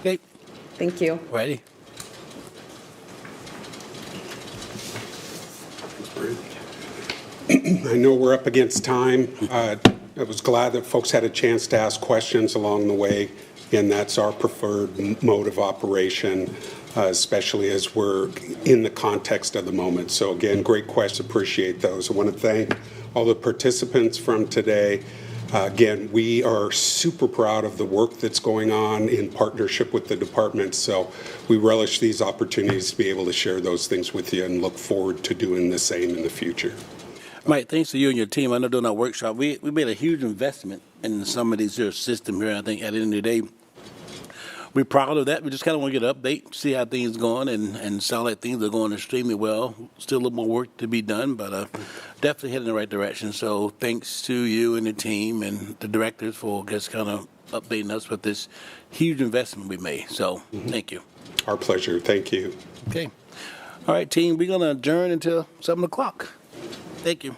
Okay. Thank you. Ready? I know we're up against time. I was glad that folks had a chance to ask questions along the way, and that's our preferred mode of operation, especially as we're in the context of the moment. So again, great questions, appreciate those. I want to thank all the participants from today. Again, we are super proud of the work that's going on in partnership with the department, so we relish these opportunities to be able to share those things with you and look forward to doing the same in the future. Mike, thanks to you and your team. I know during our workshop, we made a huge investment in some of these here systems here. I think at the end of the day, we're proud of that. We just kind of want to get an update, see how things are going, and sound like things are going extremely well. Still a little more work to be done, but definitely heading in the right direction. So thanks to you and the team and the directors for just kind of updating us with this huge investment we made. So thank you. Our pleasure. Thank you. Okay. All right, team, we're going to adjourn until 7 o'clock. Thank you.